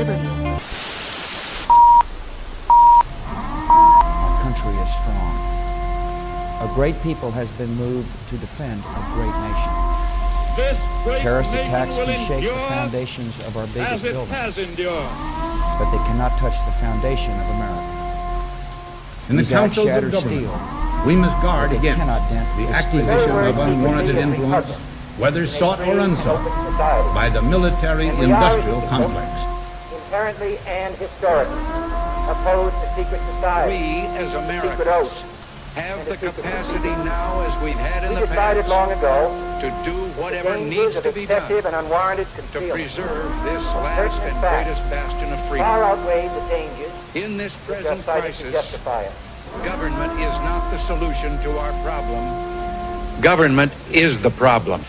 Liberty. Our country is strong. A great people has been moved to defend a great nation. Terrorist attacks can shake the foundations of our biggest buildings, but they cannot touch the foundation of America. In the councils of government, we must guard against the acquisition of unwarranted influence, whether sought or unsought, by the military-industrial complex. Inherently and historically oppose the secret society. We, as Americans, have the capacity now, as we've had in the decided past, long ago to do whatever needs to be done and unwarranted to preserve this last and greatest bastion of freedom. Far outweigh the dangers in this present crisis. Justify it. Government is not the solution to our problem. Government is the problem.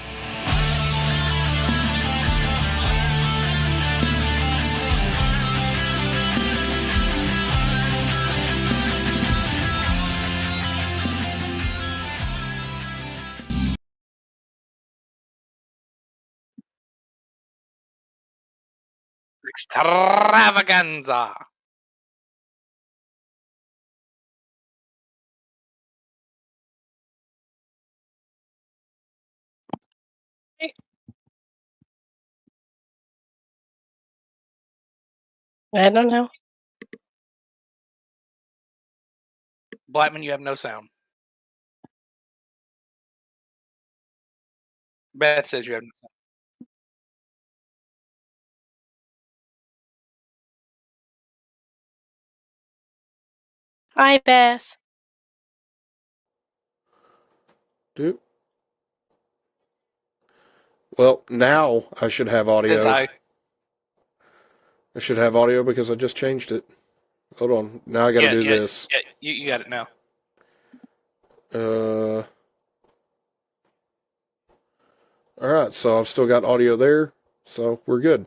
Extravaganza. I don't know. Blackman, you have no sound. Beth says you have no sound. Hi, Beth. Dude. Well, now I should have audio. Yes, I should have audio because I just changed it. Hold on. Now I got to do this. Yeah, you got it now. All right, so I've still got audio there, so we're good.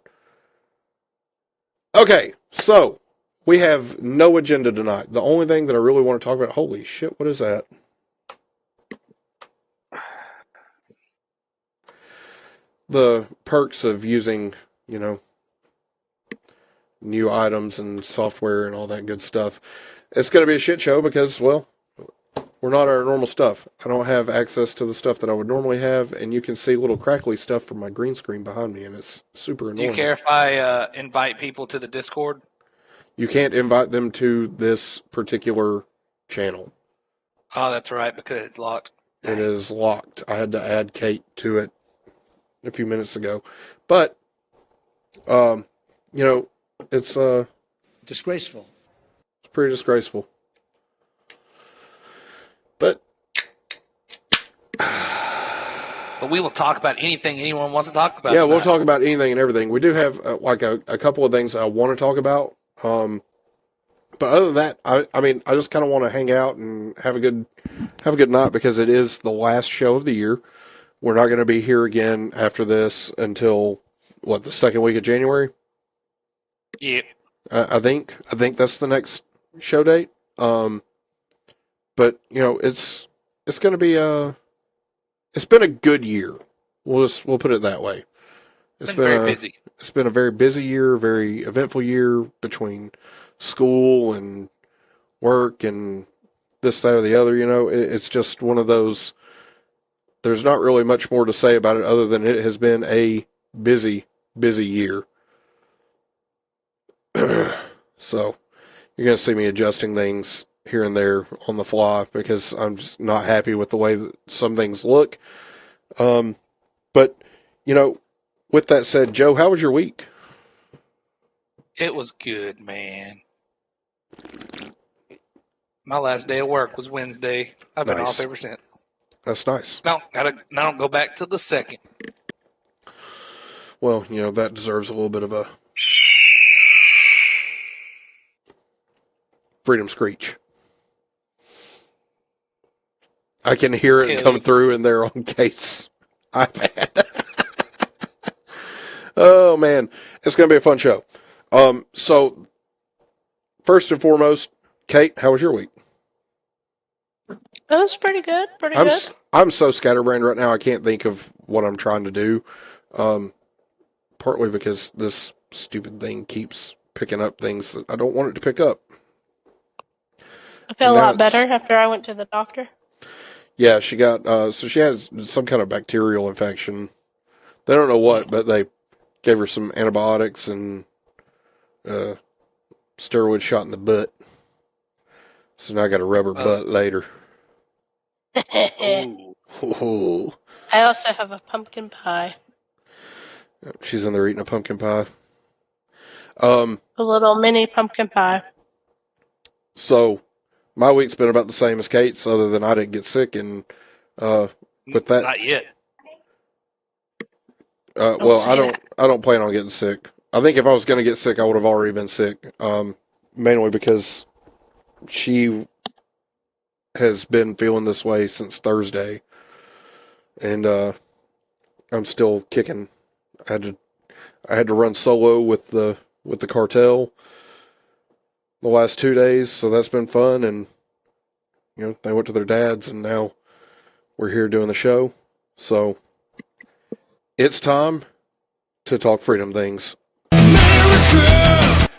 Okay, so we have no agenda tonight. The only thing that I really want to talk about, holy shit, what is that? The perks of using, new items and software and all that good stuff. It's going to be a shit show because, well, we're not our normal stuff. I don't have access to the stuff that I would normally have, and you can see little crackly stuff from my green screen behind me, and it's super annoying. Do you care if I invite people to the Discord? You can't invite them to this particular channel. Oh, that's right, because it's locked. It is locked. I had to add Kate to it a few minutes ago. But, it's disgraceful. It's pretty disgraceful. But we will talk about anything anyone wants to talk about. Yeah, tonight. we'll talk about anything and everything. We do have a couple of things I want to talk about. But other than that, I just kind of want to hang out and have a good night because it is the last show of the year. We're not going to be here again after this until the second week of January. Yeah. I think that's the next show date. But it's going to be it's been a good year. We'll put it that way. It's been very busy. It's been a very busy year, very eventful year between school and work and this, that, or the other. It's just one of those. There's not really much more to say about it other than it has been a busy, busy year. So you're going to see me adjusting things here and there on the fly because I'm just not happy with the way that some things look. But, with that said, Joe, how was your week? It was good, man. My last day of work was Wednesday. I've been off ever since. That's nice. No, I don't go back till the second. Well, that deserves a little bit of a freedom screech. I can hear it come through in there on Kate's iPad. Oh, man. It's going to be a fun show. So, first and foremost, Kate, how was your week? It was pretty good. I'm so scatterbrained right now, I can't think of what I'm trying to do. Partly because this stupid thing keeps picking up things that I don't want it to pick up. I feel a lot better after I went to the doctor. Yeah, she got, so she has some kind of bacterial infection. They don't know what, but they gave her some antibiotics and steroid shot in the butt. So now I got to rub her butt later. Ooh. I also have a pumpkin pie. She's in there eating a pumpkin pie. A little mini pumpkin pie. So, my week's been about the same as Kate's, other than I didn't get sick, and with that, Not yet. I don't plan on getting sick. I think if I was going to get sick, I would have already been sick. Mainly because she has been feeling this way since Thursday, and I'm still kicking. I had to run solo with the cartel the last 2 days, so that's been fun. And they went to their dad's, and now we're here doing the show. So it's time to talk freedom things. America!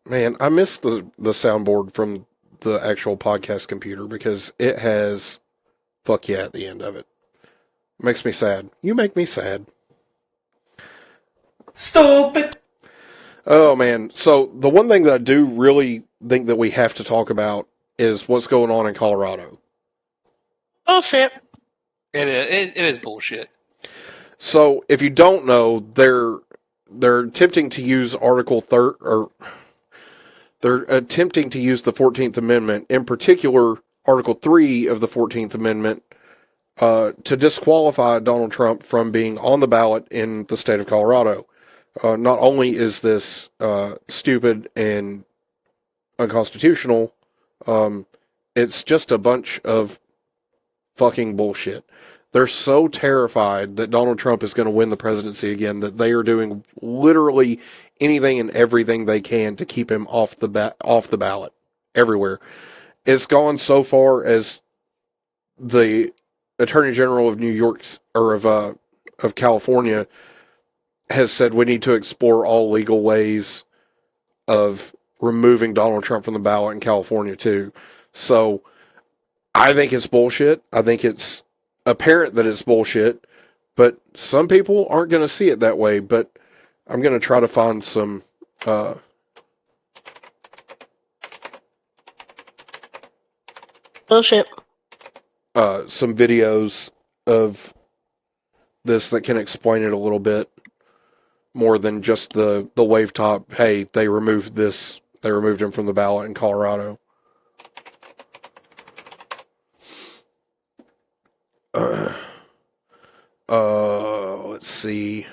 Man, I miss the soundboard from the actual podcast computer because it has fuck yeah at the end of it. Makes me sad. You make me sad. Stupid. Oh, man. So the one thing that I do really think that we have to talk about is what's going on in Colorado. Bullshit. It is bullshit. So if you don't know, they're attempting to use they're attempting to use the 14th Amendment, in particular Article 3 of the 14th Amendment, to disqualify Donald Trump from being on the ballot in the state of Colorado. Not only is this stupid and unconstitutional, it's just a bunch of fucking bullshit. They're so terrified that Donald Trump is going to win the presidency again that they are doing literally anything and everything they can to keep him off the ballot everywhere. It's gone so far as the Attorney General of New York or of California has said we need to explore all legal ways of removing Donald Trump from the ballot in California too. So I think it's bullshit. I think it's apparent that it's bullshit, but some people aren't going to see it that way. But I'm going to try to find some bullshit. Some videos of this that can explain it a little bit more than just the wave top. Hey, they removed him from the ballot in Colorado. Let's see.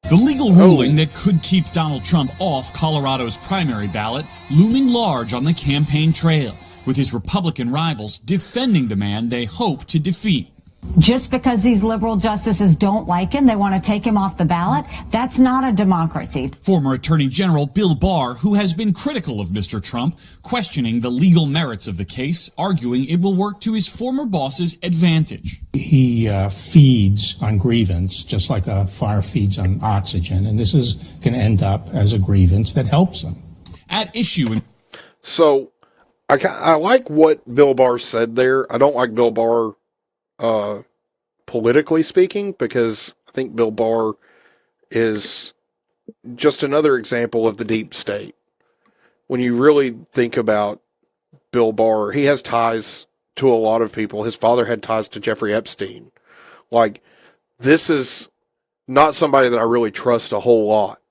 The legal ruling that could keep Donald Trump off Colorado's primary ballot looming large on the campaign trail, with his Republican rivals defending the man they hope to defeat. Just because these liberal justices don't like him, they want to take him off the ballot, that's not a democracy. Former Attorney General Bill Barr, who has been critical of Mr. Trump, questioning the legal merits of the case, arguing it will work to his former boss's advantage. He feeds on grievance, just like a fire feeds on oxygen, and this is going to end up as a grievance that helps him. At issue. So, I like what Bill Barr said there. I don't like Bill Barr politically speaking, because I think Bill Barr is just another example of the deep state. When you really think about Bill Barr, he has ties to a lot of people. His father had ties to Jeffrey Epstein. Like, this is not somebody that I really trust a whole lot.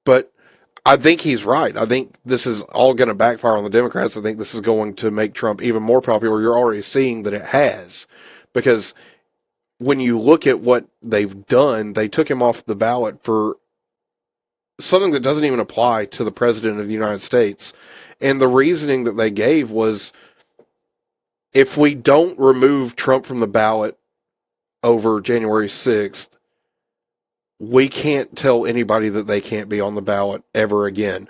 But I think he's right. I think this is all going to backfire on the Democrats. I think this is going to make Trump even more popular. You're already seeing that it has. Because when you look at what they've done, they took him off the ballot for something that doesn't even apply to the President of the United States. And the reasoning that they gave was, if we don't remove Trump from the ballot over January 6th, we can't tell anybody that they can't be on the ballot ever again.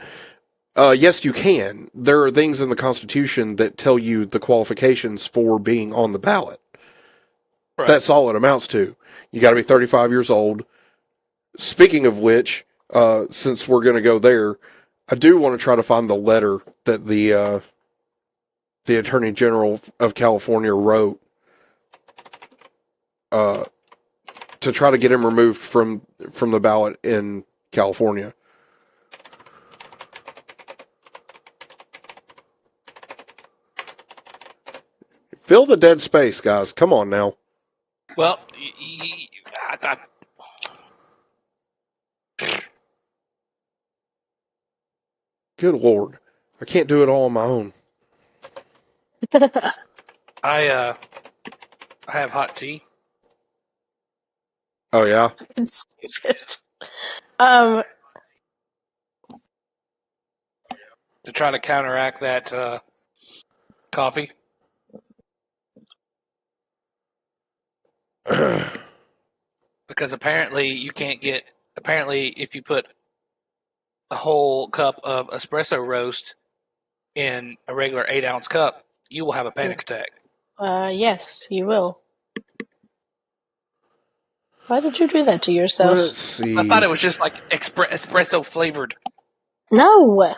Yes, you can. There are things in the Constitution that tell you the qualifications for being on the ballot. Right. That's all it amounts to. You got to be 35 years old. Speaking of which, since we're going to go there, I do want to try to find the letter that the Attorney General of California wrote to try to get him removed from the ballot in California. Fill the dead space, guys. Come on now. Well, Good Lord. I can't do it all on my own. I have hot tea. Oh, yeah? It's stupid. To try to counteract that coffee. Because apparently you can't get... Apparently if you put a whole cup of espresso roast in a regular 8-ounce cup, you will have a panic attack. Yes, you will. Why did you do that to yourself? Let's see. I thought it was just like espresso flavored. No!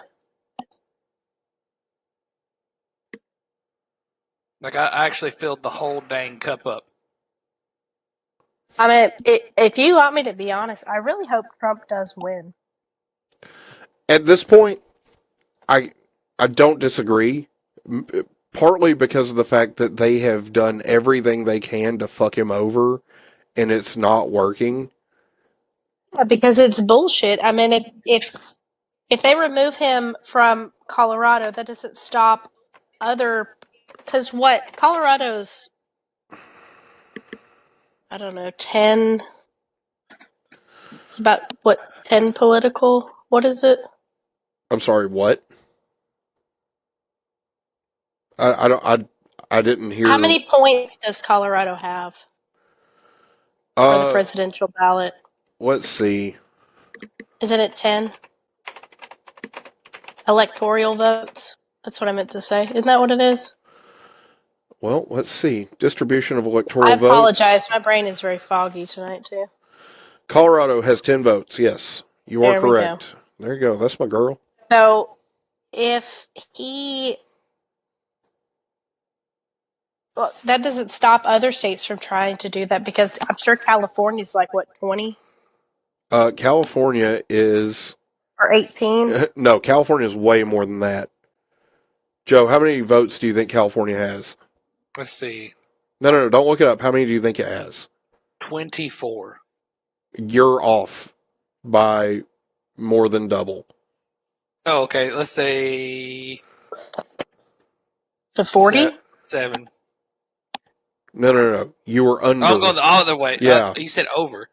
Like I actually filled the whole dang cup up. I mean, if you want me to be honest, I really hope Trump does win. At this point, I don't disagree. Partly because of the fact that they have done everything they can to fuck him over, and it's not working. Yeah, because it's bullshit. I mean, if they remove him from Colorado, that doesn't stop other... Because what? Colorado's... I don't know, 10... It's about, 10 political? What is it? I'm sorry, what? I didn't hear. How many points does Colorado have for the presidential ballot? Let's see. Isn't it 10? Electoral votes? That's what I meant to say. Isn't that what it is? Well, let's see. Distribution of electoral votes. I apologize. My brain is very foggy tonight, too. Colorado has 10 votes. Yes, you are correct. There you go. That's my girl. So, if he... Well, that doesn't stop other states from trying to do that, because I'm sure California's like, 20? California is... Or 18? No, California is way more than that. Joe, how many votes do you think California has? Let's see. No, don't look it up. How many do you think it has? 24. You're off by more than double. Oh, okay. Let's say... To 40? 7. No. You were under. I'll go the other way. Yeah. You said over.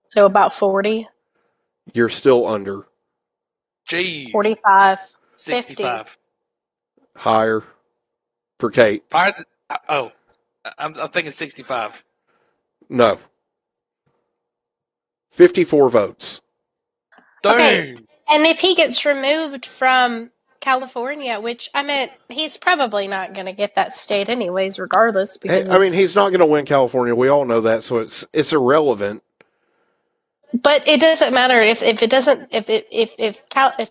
So about 40? You're still under. Jeez. 45. 65. 50. Higher. For Kate. I'm thinking 65. No. 54 votes. Okay. And if he gets removed from California, which, I mean, he's probably not going to get that state anyways, regardless. Because he's not going to win California. We all know that, so it's irrelevant. But it doesn't matter if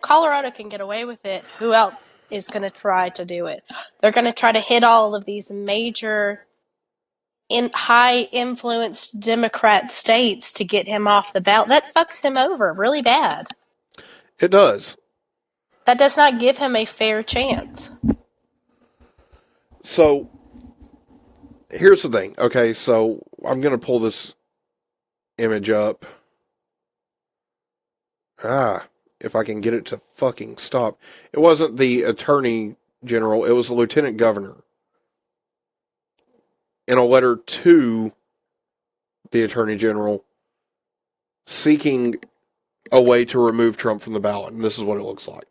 Colorado can get away with it. Who else is going to try to do it? They're going to try to hit all of these major, high influence Democrat states to get him off the ballot. That fucks him over really bad. It does. That does not give him a fair chance. So, here's the thing. Okay, so I'm going to pull this image up. If I can get it to fucking stop. It wasn't the Attorney General, it was the Lieutenant Governor. In a letter to the Attorney General seeking a way to remove Trump from the ballot. And this is what it looks like.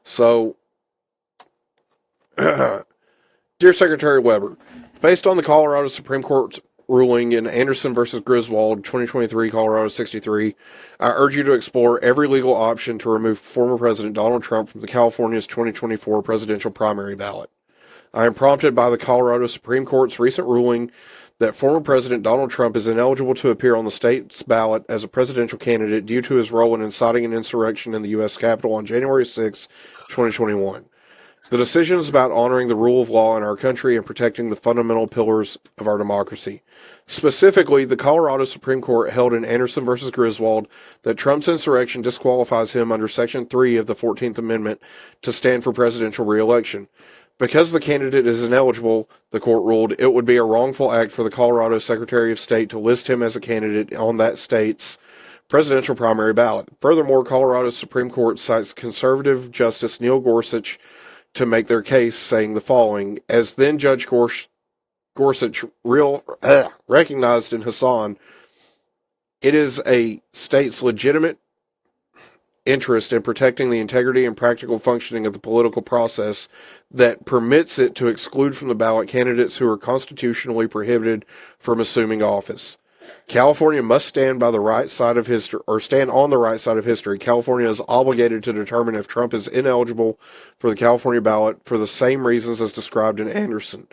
So, Dear Secretary Weber, based on the Colorado Supreme Court's ruling in Anderson versus Griswold, 2023, Colorado 63, I urge you to explore every legal option to remove former President Donald Trump from the California's 2024 presidential primary ballot. I am prompted by the Colorado Supreme Court's recent ruling that former President Donald Trump is ineligible to appear on the state's ballot as a presidential candidate due to his role in inciting an insurrection in the U.S. Capitol on January 6, 2021. The decision is about honoring the rule of law in our country and protecting the fundamental pillars of our democracy. Specifically, the Colorado Supreme Court held in Anderson v. Griswold that Trump's insurrection disqualifies him under Section 3 of the 14th Amendment to stand for presidential re-election. Because the candidate is ineligible, the court ruled, it would be a wrongful act for the Colorado Secretary of State to list him as a candidate on that state's presidential primary ballot. Furthermore, Colorado's Supreme Court cites conservative Justice Neil Gorsuch to make their case, saying the following: as then Judge Gorsuch recognized in Hassan, it is a state's legitimate interest in protecting the integrity and practical functioning of the political process that permits it to exclude from the ballot candidates who are constitutionally prohibited from assuming office. California must stand by the right side of history, or stand on the right side of history. California is obligated to determine if Trump is ineligible for the California ballot for the same reasons as described in Anderson.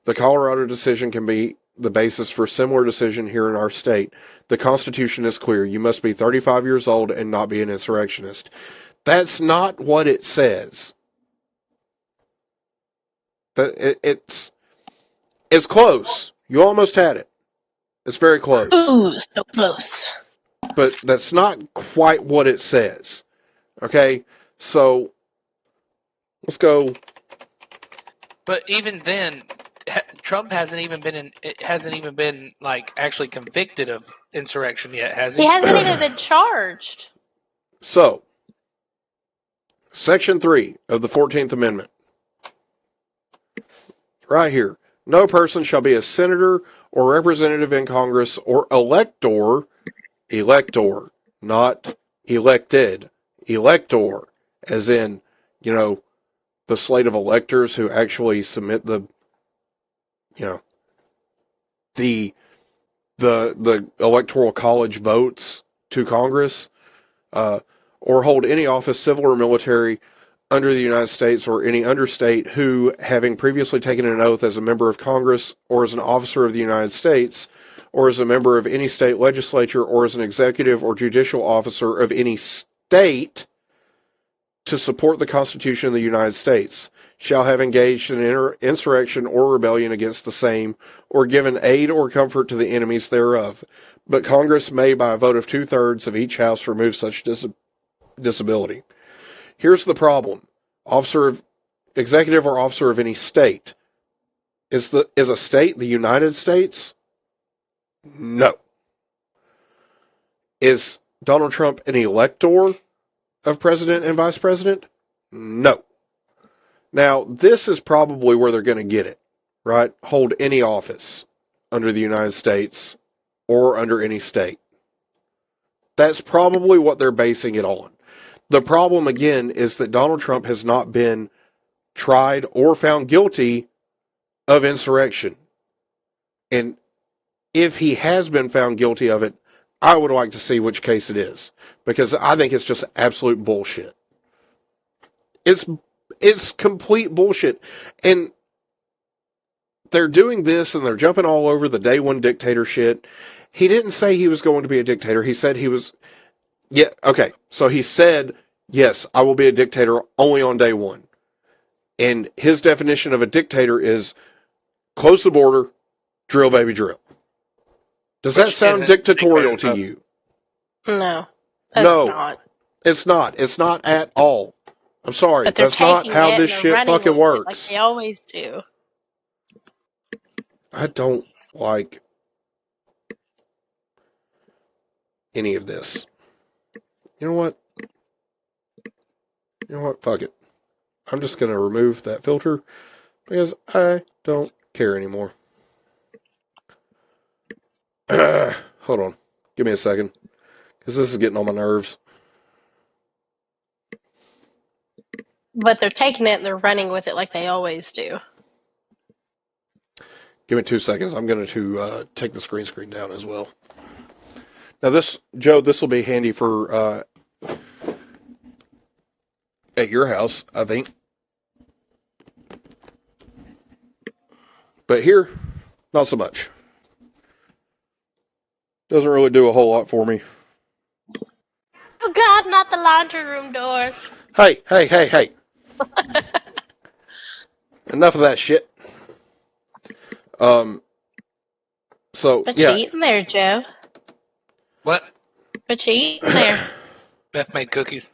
The Colorado decision can be the basis for a similar decision here in our state. The Constitution is clear. You must be 35 years old and not be an insurrectionist. That's not what it says. It's close. You almost had it. It's very close. Ooh, so close. But that's not quite what it says. Okay? So, let's go. But even then, Trump hasn't even been like actually convicted of insurrection yet, has he? He hasn't even been charged. So, Section 3 of the 14th Amendment. Right here. No person shall be a senator or representative in Congress or elector, not elected, elector, as in, the slate of electors who actually submit the electoral college votes to Congress, or hold any office, civil or military, under the United States or any understate who, having previously taken an oath as a member of Congress or as an officer of the United States, or as a member of any state legislature or as an executive or judicial officer of any state to support the Constitution of the United States, shall have engaged in insurrection or rebellion against the same, or given aid or comfort to the enemies thereof. But Congress may, by a vote of 2/3 of each house, remove such disability. Here's the problem. Executive or officer of any state. Is a state the United States? No. Is Donald Trump an elector of president and vice president? No. Now, this is probably where they're going to get it, right? Hold any office under the United States or under any state. That's probably what they're basing it on. The problem, again, is that Donald Trump has not been tried or found guilty of insurrection. And if he has been found guilty of it, I would like to see which case it is, because I think it's just absolute bullshit. It's complete bullshit. And they're doing this and they're jumping all over the day one dictator shit. He didn't say he was going to be a dictator. He said he was... Yeah, okay. So he said, yes, I will be a dictator only on day one. And his definition of a dictator is close the border, drill, baby, drill. Does that sound dictatorial to you? No, that's not. It's not. It's not at all. I'm sorry. That's not how this shit fucking works. Like they always do. I don't like any of this. You know what? Fuck it. I'm just going to remove that filter because I don't care anymore. Hold on. Give me a second. Because this is getting on my nerves. But they're taking it and they're running with it like they always do. Give me 2 seconds. I'm going to take the screen down as well. Now this will be handy for at your house, I think. But here, not so much. Doesn't really do a whole lot for me. Oh God, not the laundry room doors. Hey. Enough of that shit. So, What yeah. you eating there, Joe? What? What you eating there? Beth made cookies.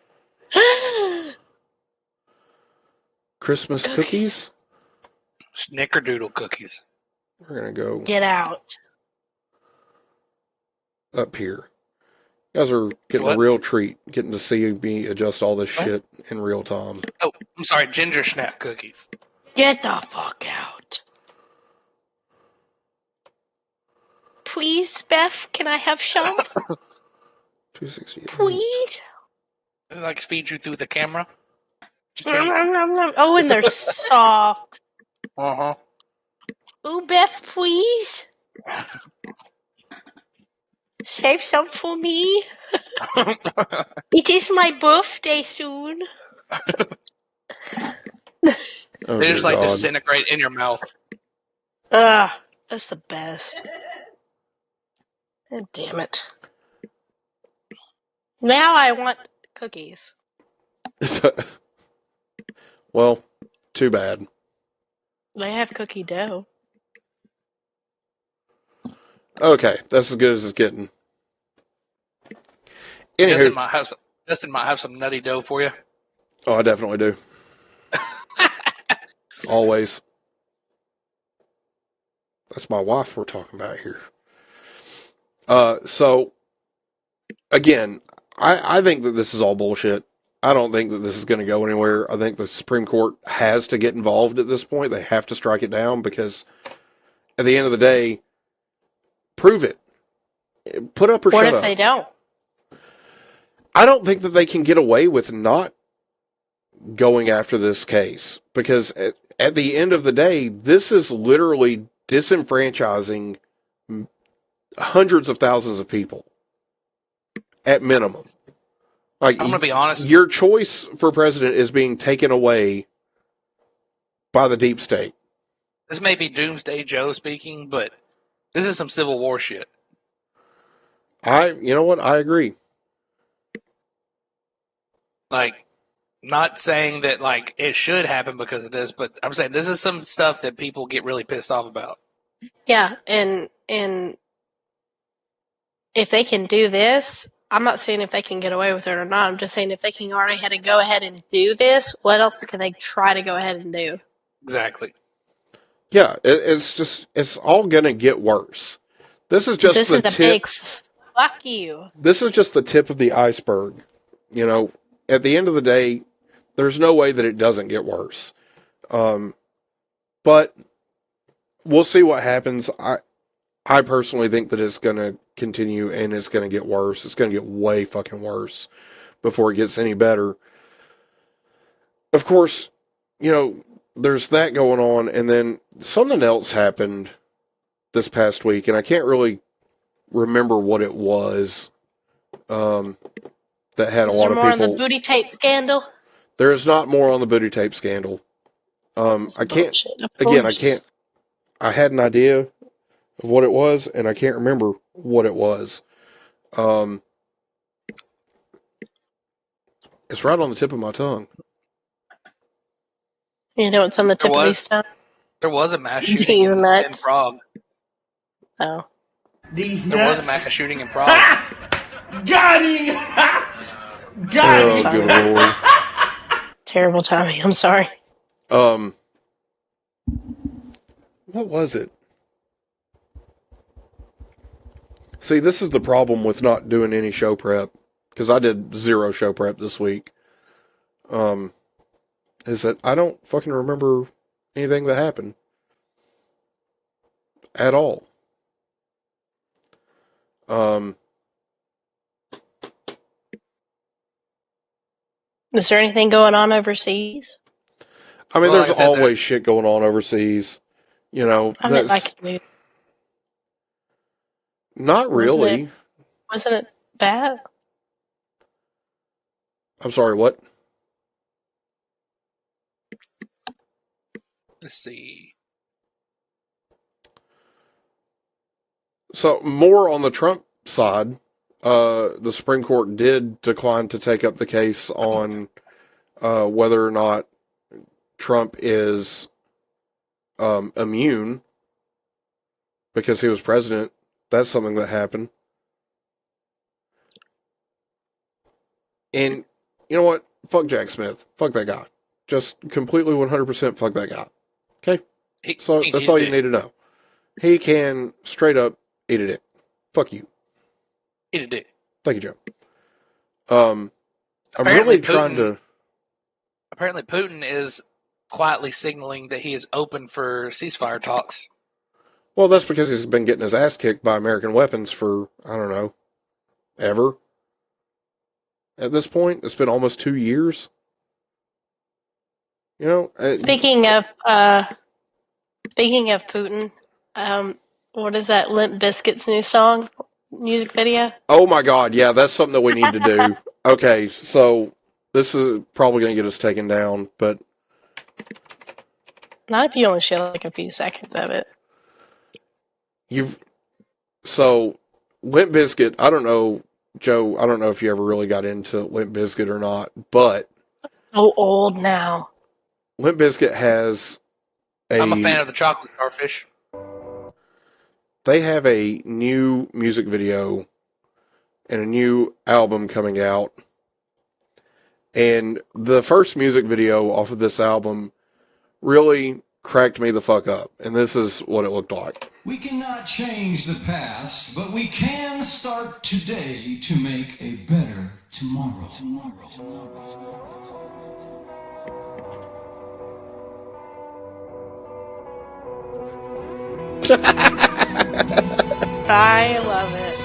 Christmas cookies? Snickerdoodle cookies. We're going to go Get out. up here. You guys are getting a real treat, getting to see me adjust all this shit in real time. Oh, I'm sorry, ginger snap cookies. Get the fuck out. Please, Beth, can I have some? 268. Please? They like feed you through the camera. Oh, and they're soft. Uh-huh. Ooh, Beth, please? Save some for me. It is my birthday soon. They just like disintegrate in your mouth. That's the best. God damn it. Now I want cookies. Well, too bad. They have cookie dough. Okay, that's as good as it's getting. Dustin might have some nutty dough for you. Oh, I definitely do. Always. That's my wife we're talking about here. So, again, I think that this is all bullshit. I don't think that this is going to go anywhere. I think the Supreme Court has to get involved at this point. They have to strike it down because at the end of the day, prove it. Put up or shut up. What if they don't? I don't think that they can get away with not going after this case because at the end of the day, this is literally disenfranchising hundreds of thousands of people at minimum. Like, I'm going to be honest. Your choice for president is being taken away by the deep state. This may be Doomsday Joe speaking, but this is some Civil War shit. You know what? I agree. Like, not saying that, like, it should happen because of this, but I'm saying this is some stuff that people get really pissed off about. Yeah, and if they can do this, I'm not saying if they can get away with it or not. I'm just saying if they can already go ahead and do this, what else can they try to go ahead and do? Exactly. Yeah, it's all going to get worse. This is just the tip. Big fuck you. This is just the tip of the iceberg. You know, at the end of the day, there's no way that it doesn't get worse. But we'll see what happens. I personally think that it's going to continue and it's going to get worse. It's going to get way fucking worse before it gets any better. Of course, you know, there's that going on, and then something else happened this past week, and I can't really remember what it was that had a lot of people. Is there more on the booty tape scandal? There is not more on the booty tape scandal. I can't. I had an idea of what it was, and I can't remember what it was. It's right on the tip of my tongue. You know what's on the tip of his tongue? There was a mass shooting in Prague. Oh. There was a mass shooting in Prague. Got him! Got him! Good Lord. Terrible timing. I'm sorry. What was it? See, this is the problem with not doing any show prep, because I did 0 show prep this week. Is that I don't fucking remember anything that happened at all. Is there anything going on overseas? I mean, there's always shit going on overseas. You know, I meant like not really. Wasn't it bad? I'm sorry, what? Let's see. So, more on the Trump side, the Supreme Court did decline to take up the case on whether or not Trump is immune because he was president. That's something that happened. And you know what? Fuck Jack Smith. Fuck that guy. Just completely 100% fuck that guy. Okay? So that's all you need to know. He can straight up eat a dick. Fuck you. Eat a dick. Thank you, Joe. I'm really trying to... Apparently Putin is quietly signaling that he is open for ceasefire talks. Well, that's because he's been getting his ass kicked by American weapons for, I don't know, ever. At this point, it's been almost 2 years. You know, Speaking of Putin, what is that Limp Bizkit's new song, music video? Oh my God, yeah, that's something that we need to do. Okay, so this is probably going to get us taken down, but... Not if you only show like a few seconds of it. So, Limp Bizkit, I don't know, Joe, I don't know if you ever really got into Limp Bizkit or not, but... So old now. Limp Bizkit has I'm a fan of the chocolate starfish. They have a new music video and a new album coming out. And the first music video off of this album really cracked me the fuck up. And this is what it looked like. We cannot change the past, but we can start today to make a better tomorrow. I love it.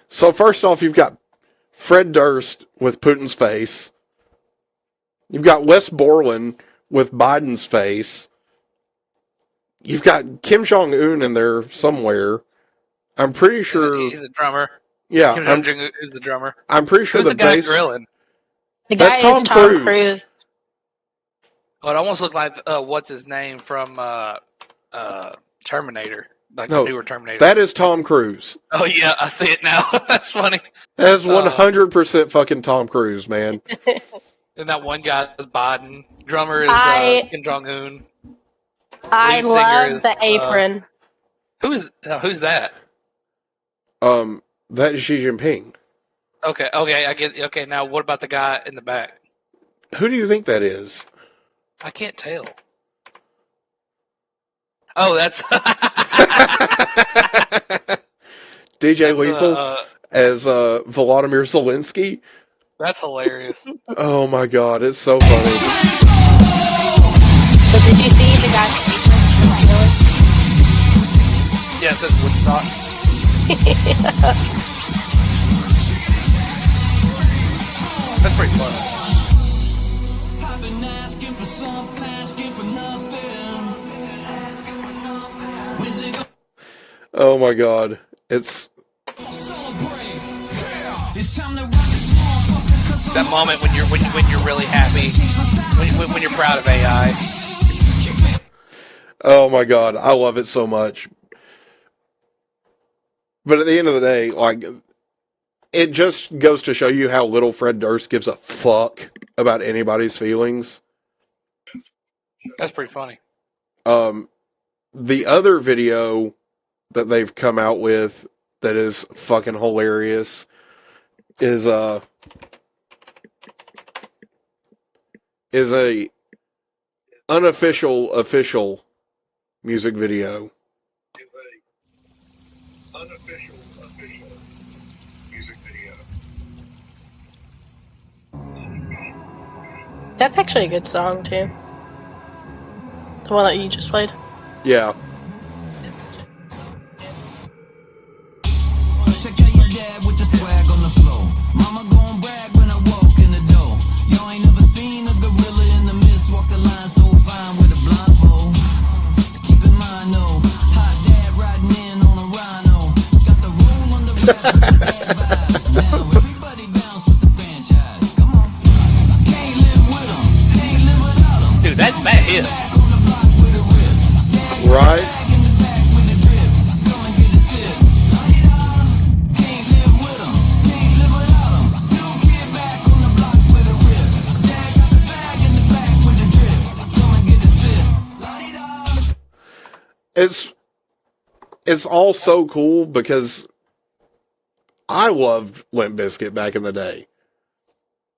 So first off, you've got Fred Durst with Putin's face. You've got Wes Borland with Biden's face. You've got Kim Jong-un in there somewhere. I'm pretty sure... He's a drummer. Yeah. Kim Jong-un is the drummer. I'm pretty sure Who's the guy bass... grilling? The guy is Tom Cruise. Oh, it almost looked like, what's his name from Terminator. Like the newer Terminator. That is Tom Cruise. Oh, yeah, I see it now. That's funny. That is 100% fucking Tom Cruise, man. And that one guy is Biden. Drummer is Kim Jong-un. I love the apron. Who's that? That is Xi Jinping. Okay, I get. Okay, now what about the guy in the back? Who do you think that is? I can't tell. Oh, that's DJ Lethal as Volodymyr Zelensky. That's hilarious. Oh my God, it's so funny. But did you see the guy's apron? Yeah, it says Woodstock. That's pretty fun. I've been asking for something, asking for nothing. Oh my God, it's that moment when you're really happy, when you're proud of AI. Oh my God, I love it so much. But at the end of the day, like, it just goes to show you how little Fred Durst gives a fuck about anybody's feelings. That's pretty funny. The other video that they've come out with that is fucking hilarious is a unofficial official music video. Unofficial music video. That's actually a good song too. The one that you just played. Yeah. Check out your dad with the swag on the floor. Mama gon' brag when I walk in the door. Y'all ain't never seen a gorilla in the mist walk a line so fine with a blindfold. Keep in mind though, hot dad riding in on a rhino. Got the roll on the Dude, that hits. Right? It's all so cool because I loved Limp Bizkit back in the day.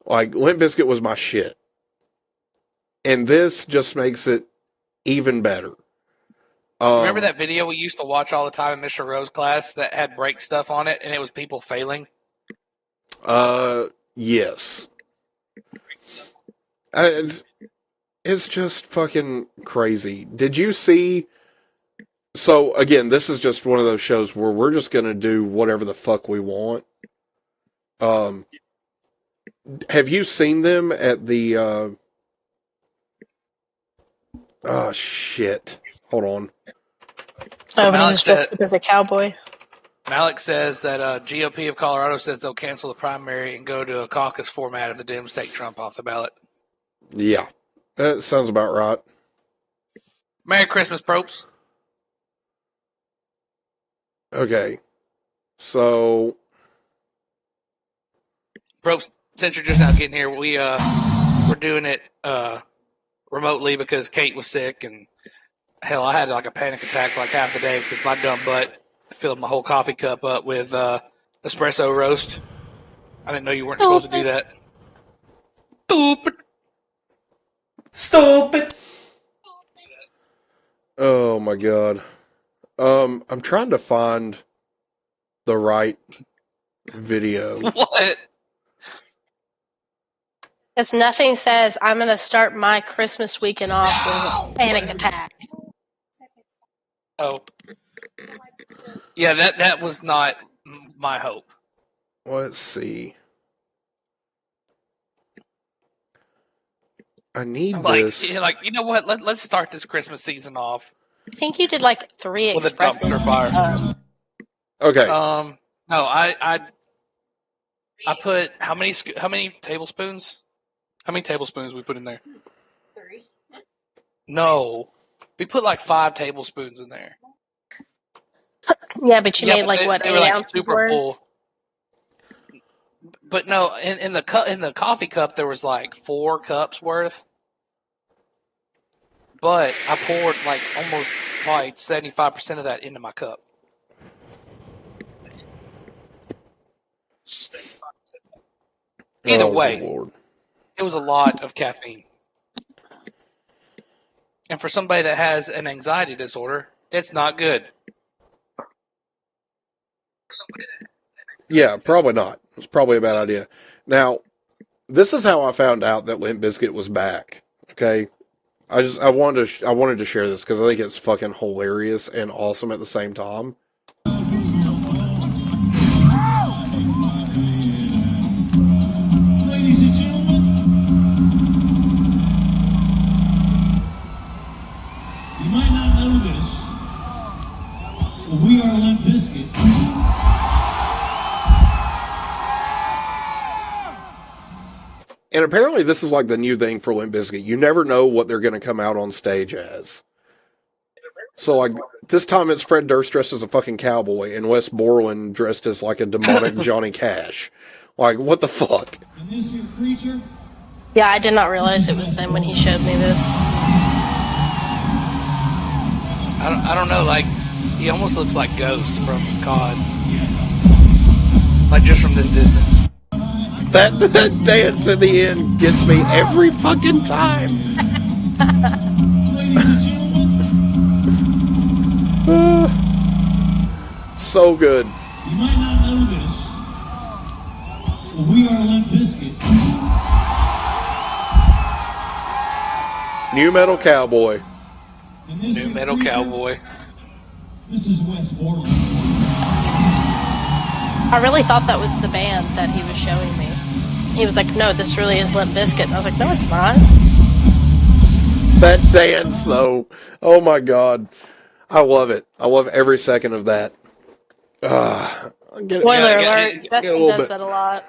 Like, Limp Bizkit was my shit. And this just makes it even better. Remember that video we used to watch all the time in Mr. Rowe's class that had break stuff on it and it was people failing? Yes. It's just fucking crazy. Did you see... So, again, this is just one of those shows where we're just going to do whatever the fuck we want. Have you seen them at the... Oh, shit. Hold on. So when he was dressed up as a cowboy. Malik says that GOP of Colorado says they'll cancel the primary and go to a caucus format if the Dems take Trump off the ballot. Yeah. That sounds about right. Merry Christmas, Propes. Okay. So... Propes, since you're just now getting here, we're doing it remotely because Kate was sick, and hell, I had like a panic attack for like half the day because my dumb butt filled my whole coffee cup up with espresso roast. I didn't know you weren't supposed to do that. Stupid. Oh my god. I'm trying to find the right video. What? Because nothing says I'm going to start my Christmas weekend off with a panic attack. Oh. Yeah, that was not my hope. Let's see. I need this. Like, you know what? Let's start this Christmas season off. I think you did like 3 with a dumpster expressos. fire. Okay. No, I put how many tablespoons? How many tablespoons we put in there? 3. No, we put like 5 tablespoons in there. Yeah, but you made like what, 8 ounces worth? Full. But no, in the coffee cup there was like 4 cups worth. But I poured like almost probably 75% of that into my cup. Either way, it was a lot of caffeine. And for somebody that has an anxiety disorder, it's not good. Yeah, probably not. It's probably a bad idea. Now, this is how I found out that Limp Bizkit was back. Okay, I wanted to share this because I think it's fucking hilarious and awesome at the same time. Ladies and gentlemen, you might not know this, but we are Limp Bizkit. And apparently this is like the new thing for Limp Bizkit. You never know what they're going to come out on stage as. So like this time it's Fred Durst dressed as a fucking cowboy and Wes Borland dressed as like a demonic Johnny Cash. Like, what the fuck? And this here creature? Yeah, I did not realize it was them when he showed me this. I don't know, like, he almost looks like Ghost from COD. Like, just from this distance. That dance at the end gets me every fucking time. Ladies and gentlemen, so good. you might not know this, but we are Limp Bizkit. New Metal Cowboy. And this New here Metal creature, Cowboy. This is Wes Borland. I really thought that was the band that he was showing me. He was like, no, this really is Limp Bizkit. And I was like, no, it's not. That dance, though. Oh, my God. I love it. I love every second of that. Spoiler alert, Justin does that a lot.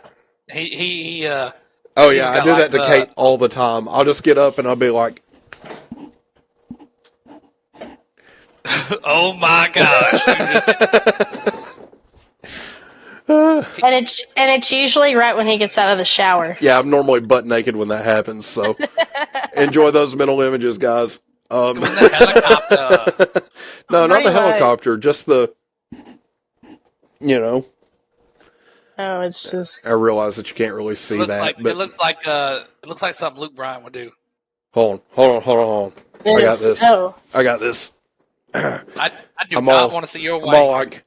Oh yeah, I do that to Kate all the time. I'll just get up and I'll be like, "Oh my gosh!" And it's usually right when he gets out of the shower. Yeah, I'm normally butt naked when that happens, so enjoy those mental images, guys. The helicopter. No, not the helicopter, just the, Oh, it's just. I realize that you can't really see that, but it looks like something Luke Bryan would do. Hold on. I got this. Oh. I got this. I do not want to see your wife. I'm all like.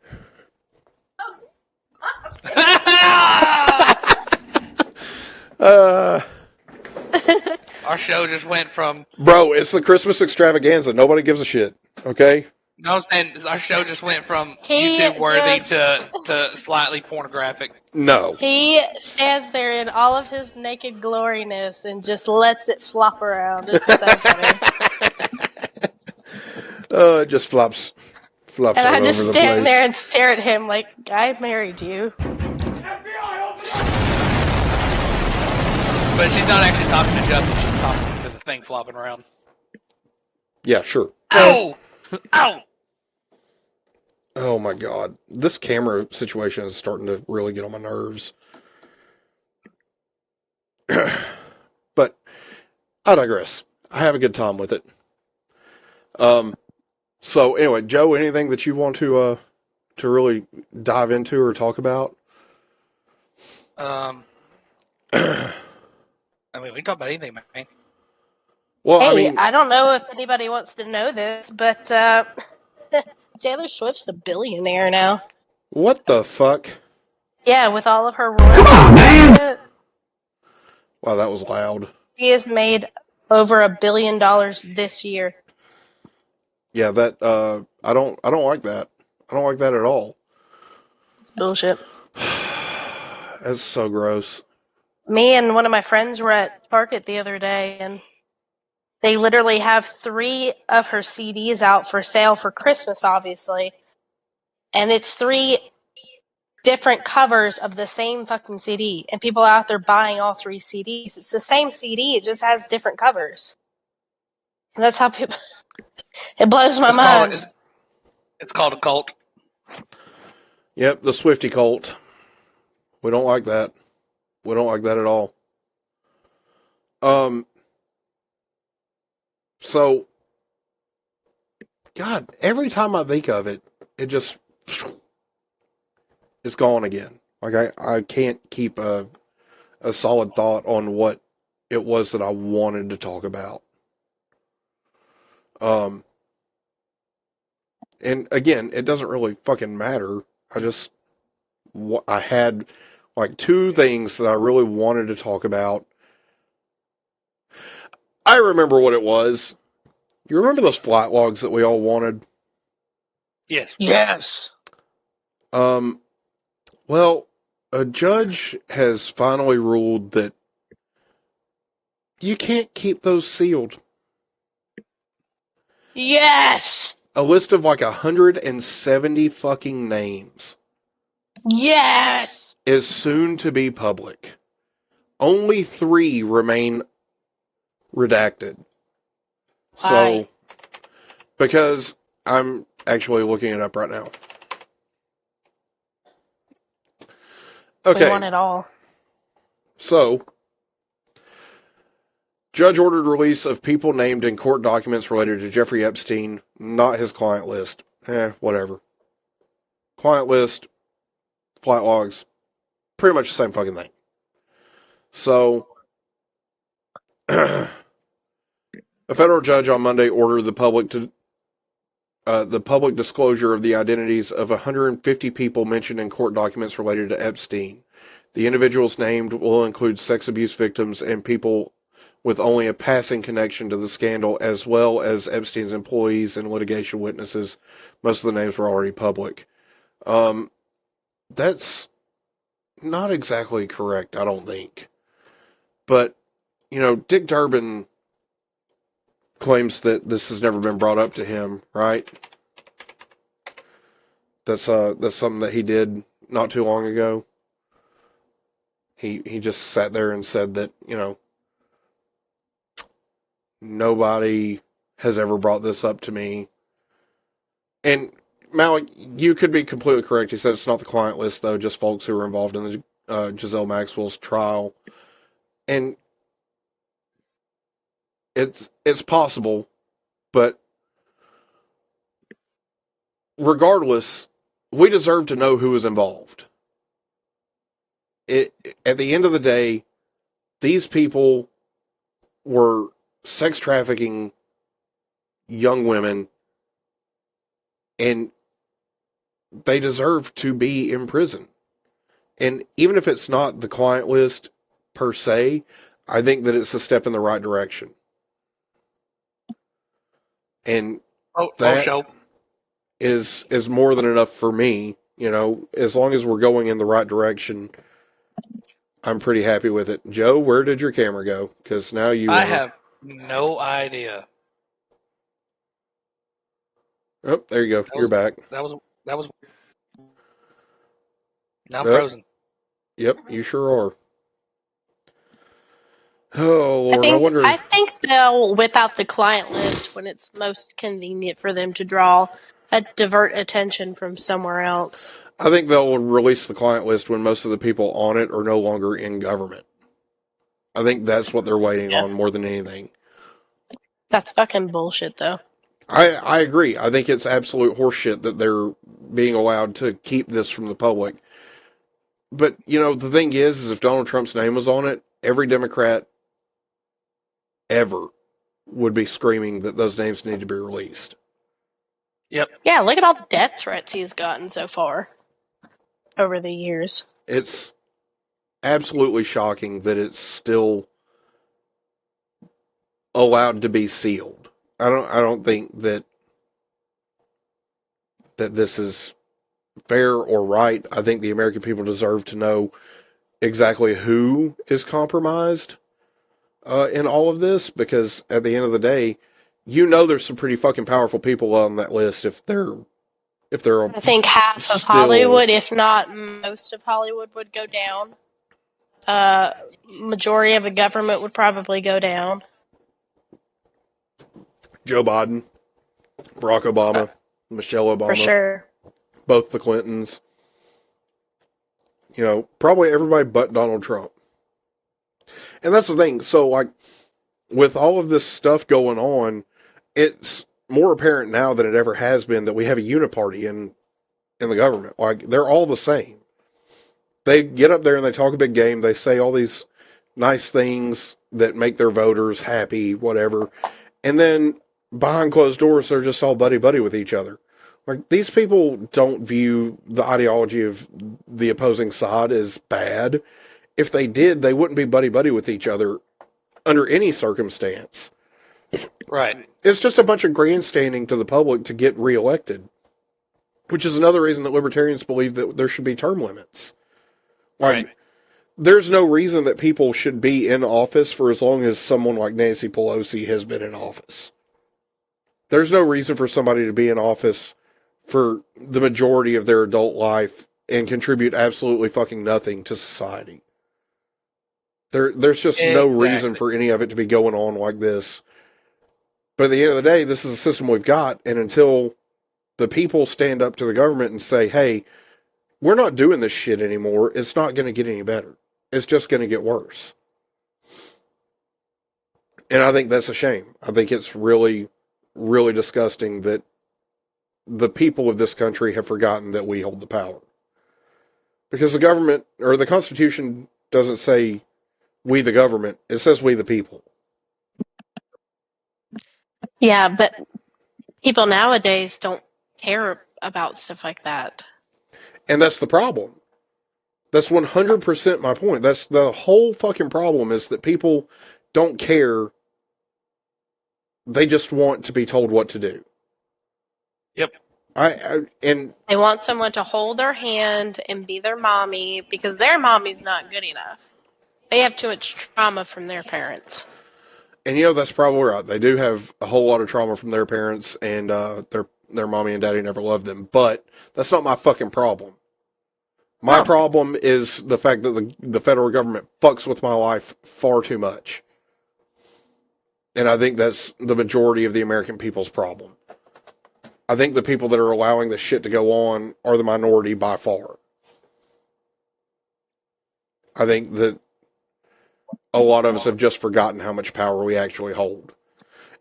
Our show just went from... Bro, it's the Christmas extravaganza. Nobody gives a shit. Okay? No, I'm saying our show just went from YouTube-worthy to slightly pornographic. No. He stands there in all of his naked gloriness and just lets it flop around. It's so funny. It just flops and all I just over the stand place. there and stare at him like, I married you. But she's not actually talking to Justin. She's talking to the thing flopping around. Yeah, sure. Ow! Ow! Oh my god. This camera situation is starting to really get on my nerves. But I digress. I have a good time with it. So anyway, Joe, anything that you want to really dive into or talk about? I mean, we can talk about anything, man. Well, hey, I don't know if anybody wants to know this, but Taylor Swift's a billionaire now. What the fuck? Yeah, with all of her royalties. Come on, man! Wow, that was loud. She has made over $1 billion this year. Yeah, that I don't like that. I don't like that at all. It's bullshit. That's so gross. Me and one of my friends were at Target the other day, and they literally have 3 of her CDs out for sale for Christmas, obviously. And it's 3 different covers of the same fucking CD. And people are out there buying all 3 CDs. It's the same CD, it just has different covers. And that's how people... It blows my mind. It's called a cult. Yep, the Swiftie cult. We don't like that. We don't like that at all. So, God, every time I think of it, it just, it's gone again. Like, I can't keep a solid thought on what it was that I wanted to talk about. And again, it doesn't really fucking matter. I had like 2 things that I really wanted to talk about. I remember what it was. You remember those flight logs that we all wanted? Yes. Yes. Well, a judge has finally ruled that you can't keep those sealed. Yes! A list of like 170 fucking names. Yes! Is soon to be public. Only 3 remain redacted. So, because I'm actually looking it up right now. Okay. We want it all. So, judge ordered release of people named in court documents related to Jeffrey Epstein, not his client list. Whatever. Client list, flight logs, pretty much the same fucking thing. So, a federal judge on Monday ordered the public disclosure of the identities of 150 people mentioned in court documents related to Epstein. The individuals named will include sex abuse victims and people with only a passing connection to the scandal, as well as Epstein's employees and litigation witnesses. Most of the names were already public. That's not exactly correct, I don't think. But, Dick Durbin claims that this has never been brought up to him, right? That's something that he did not too long ago. He just sat there and said that, nobody has ever brought this up to me. And Malik, you could be completely correct. He said it's not the client list, though, just folks who were involved in the Giselle Maxwell's trial. And it's possible, but regardless, we deserve to know who is involved. At the end of the day, these people were sex trafficking young women, and they deserve to be in prison. And even if it's not the client list per se, I think that it's a step in the right direction. And that is more than enough for me. As long as we're going in the right direction, I'm pretty happy with it. Joe, where did your camera go? Because now I have no idea. Oh, there you go. You're back. That was. Now I'm frozen. Yep, you sure are. Oh, Lord, I think they'll whip out the client list when it's most convenient for them to divert attention from somewhere else. I think they'll release the client list when most of the people on it are no longer in government. I think that's what they're waiting on more than anything. That's fucking bullshit, though. I agree. I think it's absolute horseshit that they're being allowed to keep this from the public. But, the thing is if Donald Trump's name was on it, every Democrat ever would be screaming that those names need to be released. Yep. Yeah, look at all the death threats he's gotten so far over the years. It's absolutely shocking that it's still allowed to be sealed. I don't think that this is fair or right. I think the American people deserve to know exactly who is compromised in all of this, because at the end of the day, there's some pretty fucking powerful people on that list. If they're I think half of Hollywood, if not most of Hollywood, would go down. Majority of the government would probably go down. Joe Biden, Barack Obama, Michelle Obama. For sure. Both the Clintons. Probably everybody but Donald Trump. And that's the thing. So, with all of this stuff going on, it's more apparent now than it ever has been that we have a uniparty in the government. They're all the same. They get up there and they talk a big game. They say all these nice things that make their voters happy, whatever. And then behind closed doors, they're just all buddy-buddy with each other. These people don't view the ideology of the opposing side as bad. If they did, they wouldn't be buddy-buddy with each other under any circumstance. Right. It's just a bunch of grandstanding to the public to get reelected, which is another reason that libertarians believe that there should be term limits. Right. There's no reason that people should be in office for as long as someone like Nancy Pelosi has been in office. There's no reason for somebody to be in office for the majority of their adult life and contribute absolutely fucking nothing to society. There's just no reason for any of it to be going on like this. But at the end of the day, this is a system we've got, and until the people stand up to the government and say, hey, we're not doing this shit anymore, it's not going to get any better. It's just going to get worse. And I think that's a shame. I think it's really, really disgusting that the people of this country have forgotten that we hold the power. Because the government, or the Constitution, doesn't say we the government. It says we the people. Yeah, but people nowadays don't care about stuff like that. And that's the problem. That's 100% my point. That's the whole fucking problem, is that people don't care. They just want to be told what to do. Yep. And they want someone to hold their hand and be their mommy, because their mommy's not good enough. They have too much trauma from their parents. And that's probably right. They do have a whole lot of trauma from their parents, and their mommy and daddy never loved them. But that's not my fucking problem. My problem is the fact that the federal government fucks with my life far too much. And I think that's the majority of the American people's problem. I think the people that are allowing this shit to go on are the minority by far. I think that a lot of us have just forgotten how much power we actually hold.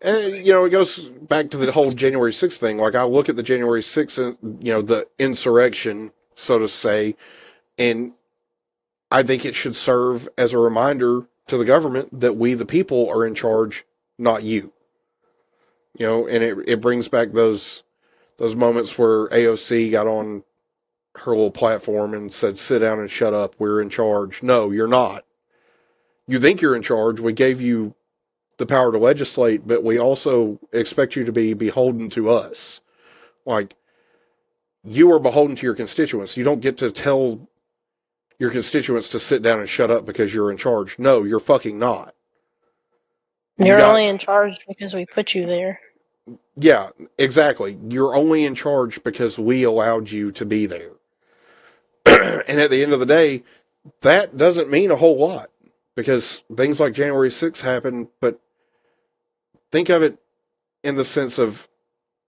And, it goes back to the whole January 6th thing. Like, I look at the January 6th, the insurrection, so to say, and I think it should serve as a reminder to the government that we, the people, are in charge, not you. And it brings back those moments where AOC got on her little platform and said, sit down and shut up, we're in charge. No, you're not. You think you're in charge. We gave you the power to legislate, but we also expect you to be beholden to us. Like, you are beholden to your constituents. You don't get to tell your constituents to sit down and shut up because you're in charge. No, you're fucking not. You're only in charge because we put you there. Yeah, exactly. You're only in charge because we allowed you to be there. And at the end of the day, that doesn't mean a whole lot, because things like January 6th happen, but think of it in the sense of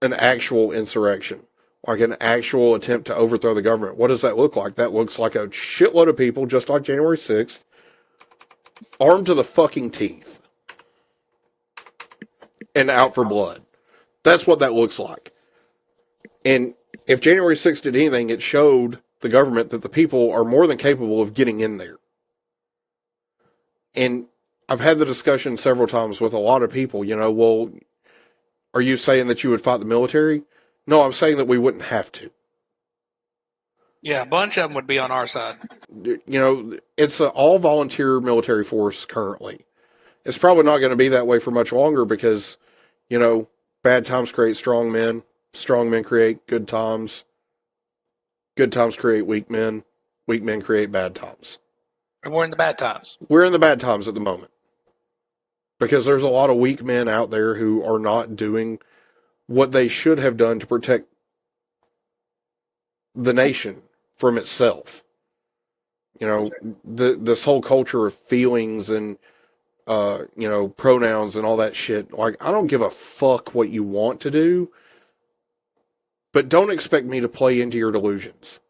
an actual insurrection, like an actual attempt to overthrow the government. What does that look like? That looks like a shitload of people, just like January 6th, armed to the fucking teeth and out for blood. That's what that looks like. And if January 6th did anything, it showed the government that the people are more than capable of getting in there. And I've had the discussion several times with a lot of people, well, are you saying that you would fight the military? No, I'm saying that we wouldn't have to. Yeah, a bunch of them would be on our side. It's an all-volunteer military force currently. It's probably not going to be that way for much longer because, bad times create strong men. Strong men create good times. Good times create weak men. Weak men create bad times. And we're in the bad times. We're in the bad times at the moment. Because there's a lot of weak men out there who are not doing what they should have done to protect the nation from itself. This whole culture of feelings and, pronouns and all that shit. Like, I don't give a fuck what you want to do, but don't expect me to play into your delusions.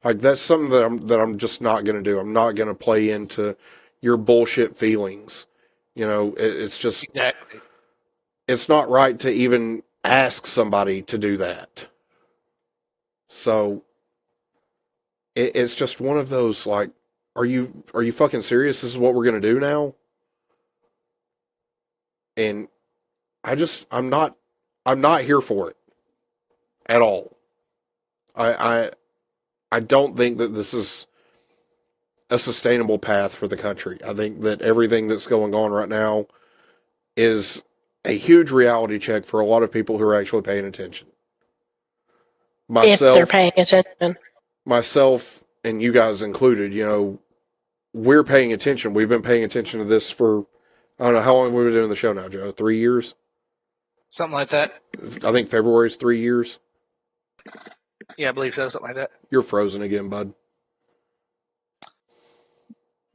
Like, that's something that I'm just not going to do. I'm not going to play into your bullshit feelings. It's just, exactly. It's not right to even ask somebody to do that. So, it's just one of those, like, are you fucking serious? This is what we're going to do now? And I'm not here for it at all. I don't think that this is a sustainable path for the country. I think that everything that's going on right now is a huge reality check for a lot of people who are actually paying attention. If they're paying attention. Myself and you guys included, we're paying attention. We've been paying attention to this for, I don't know, how long have we been doing the show now, Joe? 3 years? Something like that. I think February's 3 years. Yeah, I believe so, something like that. You're frozen again, bud.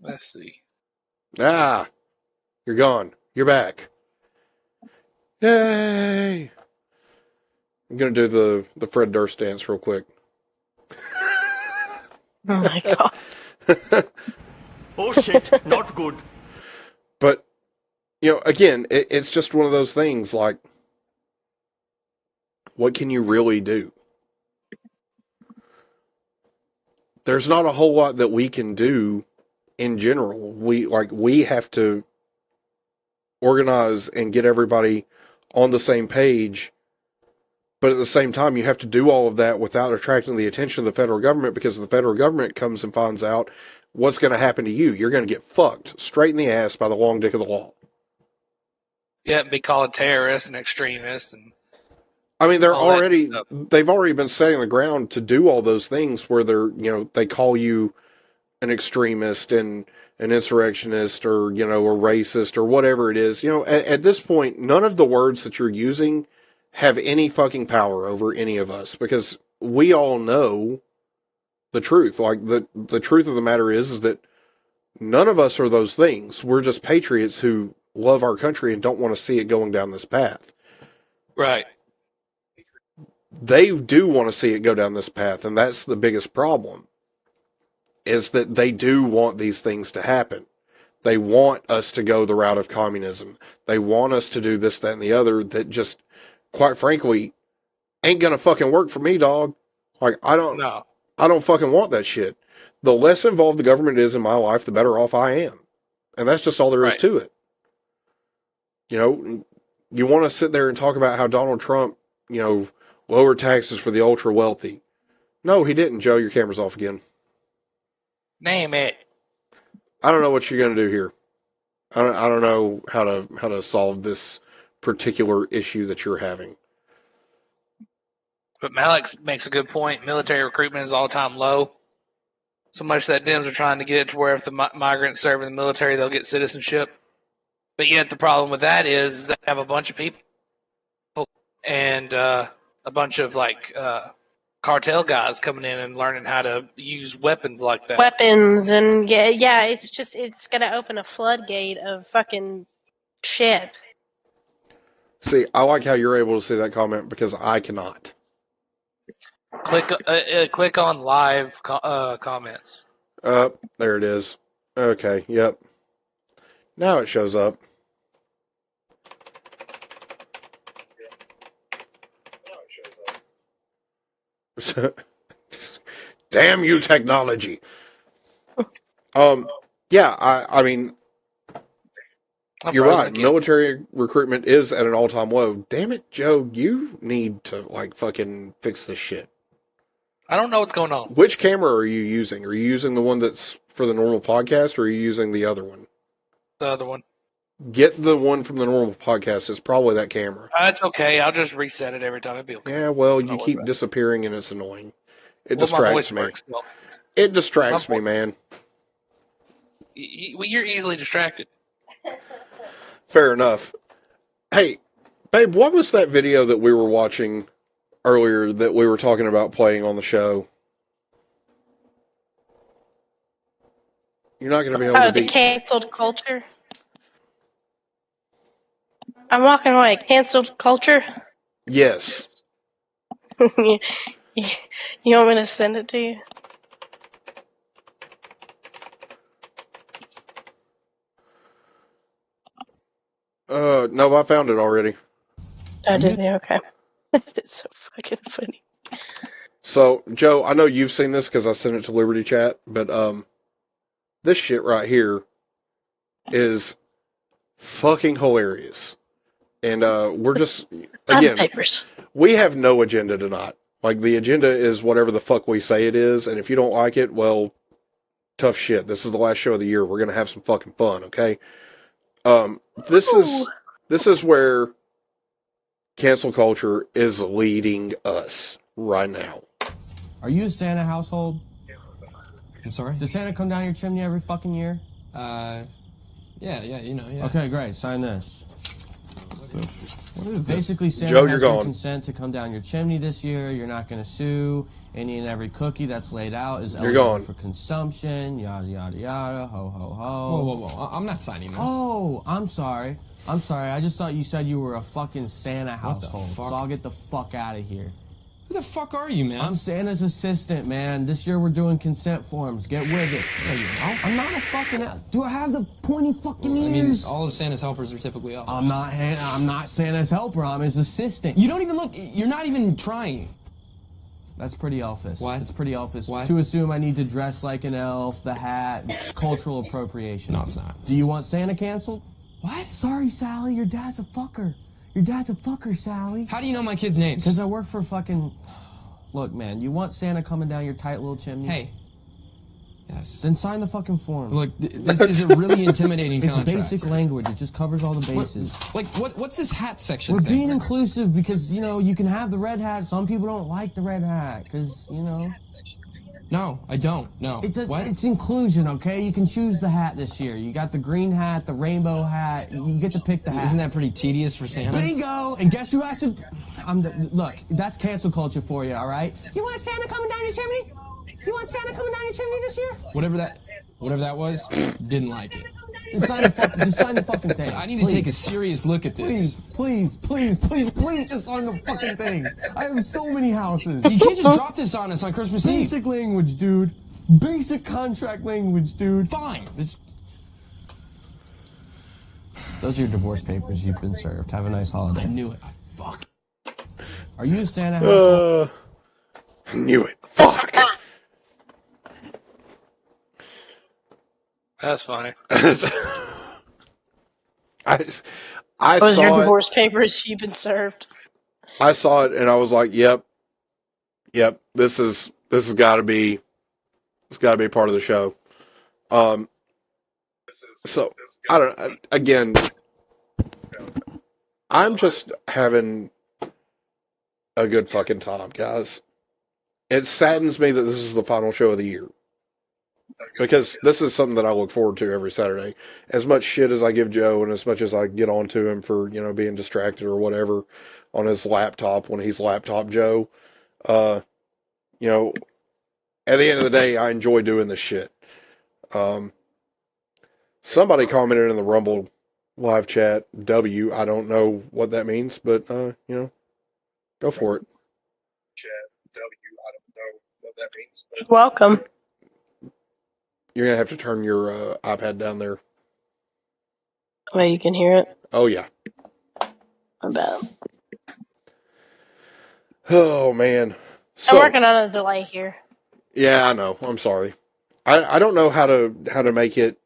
Let's see. Ah! You're gone. You're back. Yay! I'm going to do the Fred Durst dance real quick. Oh my god. Oh shit, not good. But, again, it's just one of those things, like, what can you really do? There's not a whole lot that we can do in general. We have to organize and get everybody on the same page, but at the same time, you have to do all of that without attracting the attention of the federal government, because if the federal government comes and finds out what's going to happen to you, you're going to get fucked straight in the ass by the long dick of the law. Yeah, be called terrorists and extremists. And I mean, they've already been setting the ground to do all those things where they call you an extremist and an insurrectionist or, a racist or whatever it is. At this point, none of the words that you're using have any fucking power over any of us, because we all know the truth. Like, the truth of the matter is that none of us are those things. We're just patriots who love our country and don't want to see it going down this path. Right. They do want to see it go down this path, and that's the biggest problem, is that they do want these things to happen. They want us to go the route of communism. They want us to do this, that, and the other that just, quite frankly, ain't gonna fucking work for me, dog. Like, I don't fucking want that shit. The less involved the government is in my life, the better off I am. And that's just all there is to it. You know, you want to sit there and talk about how Donald Trump, you know, lowered taxes for the ultra wealthy. No, he didn't, Joe. Your camera's off again. Name it. I don't know what you're going to do here. I don't know how to solve this particular issue that you're having. But Malik makes a good point. Military recruitment is all-time low. So much that Dems are trying to get it to where if the migrants serve in the military, they'll get citizenship. But yet the problem with that is they have a bunch of people and a bunch of cartel guys coming in and learning how to use weapons like that. Weapons and yeah, it's gonna open a floodgate of fucking shit. See, I like how you're able to see that comment because I cannot. Click on live comments. There it is. Okay, yep. Now it shows up. Damn you, technology. Yeah, I mean, you're right. Again. Military recruitment is at an all-time low. Damn it, Joe, you need to, fucking fix this shit. I don't know what's going on. Which camera are you using? Are you using the one that's for the normal podcast, or are you using the other one? The other one. Get the one from the normal podcast. It's probably that camera. That's okay. I'll just reset it every time. It'll be okay. Yeah, well, you keep disappearing and it's annoying. It distracts me. It distracts me, man. You're easily distracted. Fair enough. Hey, babe, what was that video that we were watching earlier that we were talking about playing on the show? You're not going to be able to the canceled culture? I'm walking away. Canceled culture? Yes. You want me to send it to you? No, I found it already. Oh, did you? Okay. It's so fucking funny. So, Joe, I know you've seen this because I sent it to Liberty Chat, but this shit right here is fucking hilarious. And we're just, again, we have no agenda tonight. Like, the agenda is whatever the fuck we say it is, and if you don't like it, well, tough shit. This is the last show of the year. We're going to have some fucking fun, okay? This is where cancel culture is leading us right now. Are you a Santa household? I'm sorry? Does Santa come down your chimney every fucking year? Yeah, you know, yeah. Okay, great. Sign this. What is this? Basically, Santa Joe, has your consent to come down your chimney this year. You're not going to sue. Any and every cookie that's laid out is eligible for consumption. Yada, yada, yada. Ho, ho, ho. Whoa. I'm not signing this. Oh, I'm sorry. I just thought you said you were a fucking Santa household. So I'll get the fuck out of here. Who the fuck are you, man? I'm Santa's assistant, man. This year we're doing consent forms. Get with it. So you know? I'm not a fucking... Do I have the pointy fucking ears? I mean, all of Santa's helpers are typically elves. I'm not Santa's helper. I'm his assistant. You don't even look... You're not even trying. That's pretty elfish. What? It's pretty elfish. What? To assume I need to dress like an elf, the hat, cultural appropriation. No, it's not. Do you want Santa canceled? What? Sorry, Sally. Your dad's a fucker. Your dad's a fucker, Sally. How do you know my kids' names? Because I work for fucking... Look, man, you want Santa coming down your tight little chimney? Hey. Yes. Then sign the fucking form. Look, this is a really intimidating contract. It's basic language. It just covers all the bases. What's this hat section We're thing? being inclusive because, you know, you can have the red hat. Some people don't like the red hat because, you know. No, I don't. No. It's inclusion, okay? You can choose the hat this year. You got the green hat, the rainbow hat. You get to pick the hat. Isn't that pretty tedious for Santa? Bingo! And guess who has to... Look, that's cancel culture for you, all right? You want Santa coming down your chimney? You want Santa coming down your chimney this year? Whatever that was, didn't like it. Just sign the fucking thing. I need to take a serious look at this. Please, just sign the fucking thing. I have so many houses. You can't just drop this on us on Christmas Eve. Basic language, dude. Basic contract language, dude. Fine. Those are your divorce papers. You've been served. Have a nice holiday. I knew it. Fuck. Are you a Santa household? I knew it. Fuck. That's funny. I Those saw your it. divorce papers. You've been served. I saw it and I was like, "Yep. This has got to be, it's got to be part of the show." So I don't. Again, I'm just having a good fucking time, guys. It saddens me that this is the final show of the year. Because this is something that I look forward to every Saturday. As much shit as I give Joe and as much as I get on to him for, being distracted or whatever on his laptop when he's Laptop Joe, at the end of the day, I enjoy doing this shit. Somebody commented in the Rumble live chat, W, I don't know what that means, but, go for it. Chat, W, I don't know what that means. But Welcome. You're going to have to turn your iPad down there. Well, you can hear it. Oh, yeah. My bad. Oh, man. I'm working on a delay here. Yeah, I know. I'm sorry. I don't know how to make it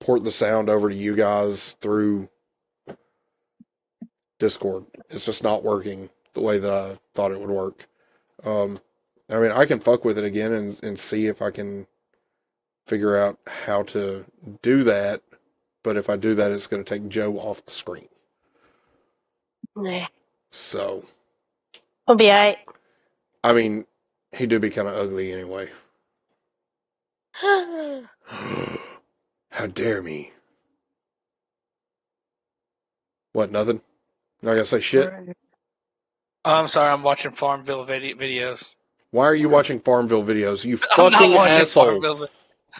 port the sound over to you guys through Discord. It's just not working the way that I thought it would work. I can fuck with it again and see if I can figure out how to do that, but if I do that, it's going to take Joe off the screen. Nah. So. We'll be alright. He do be kind of ugly anyway. How dare me? What, nothing? You're not going to say shit? Oh, I'm sorry, I'm watching Farmville videos. Why are you watching Farmville videos? You fucking asshole. Farmville.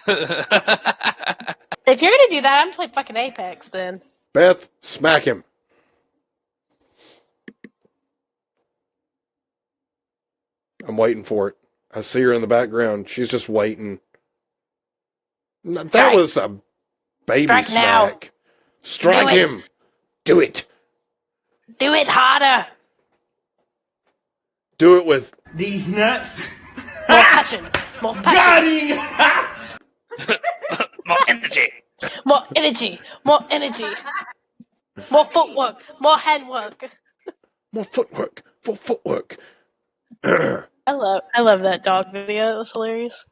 If you're gonna do that, I'm playing fucking Apex then. Beth, smack him. I'm waiting for it. I see her in the background. She's just waiting. That was a baby Strike smack. now. Strike him. Do it. Do it harder. Do it with these nuts. More passion. More passion. More energy. More energy. More energy. More footwork. More handwork. More footwork. For footwork. I love that dog video. That was hilarious.